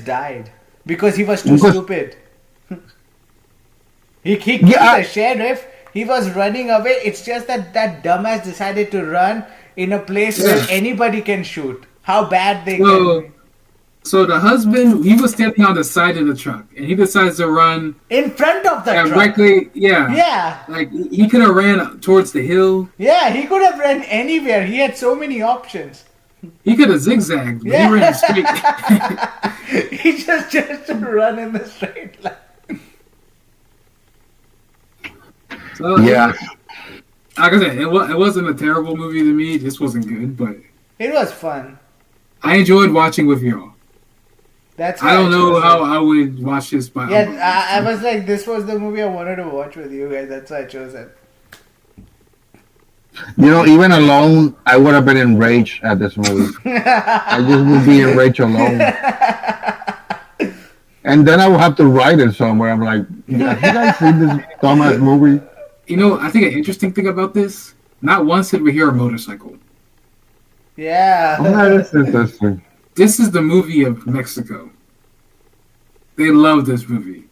died because he was too stupid. He killed the sheriff. He was running away. It's just that dumbass decided to run in a place Yeah. where anybody can shoot. How bad they Well, can so the husband, he was standing on the side of the truck, and he decides to run be. In front of the truck. directly. Yeah, Yeah. like he could have ran towards the hill. Yeah, he could have ran anywhere. He had so many options. He could have zigzagged, but Yeah. he ran straight. He just to run in the straight line. So, Yeah. like I said, it wasn't a terrible movie to me. It just wasn't good, but It was fun. I enjoyed watching with y'all. That's I why don't know chose how it. I would watch this by. Yeah, I was like, this was the movie I wanted to watch with you guys. That's why I chose it. You know, even alone, I would have been enraged at this movie. I just would be enraged alone. And then I would have to write it somewhere. I'm like, have you guys seen this dumbass movie? You know, I think an interesting thing about this, not once did we hear a motorcycle. Yeah. Oh, that is interesting. This is the movie of Mexico. They love this movie.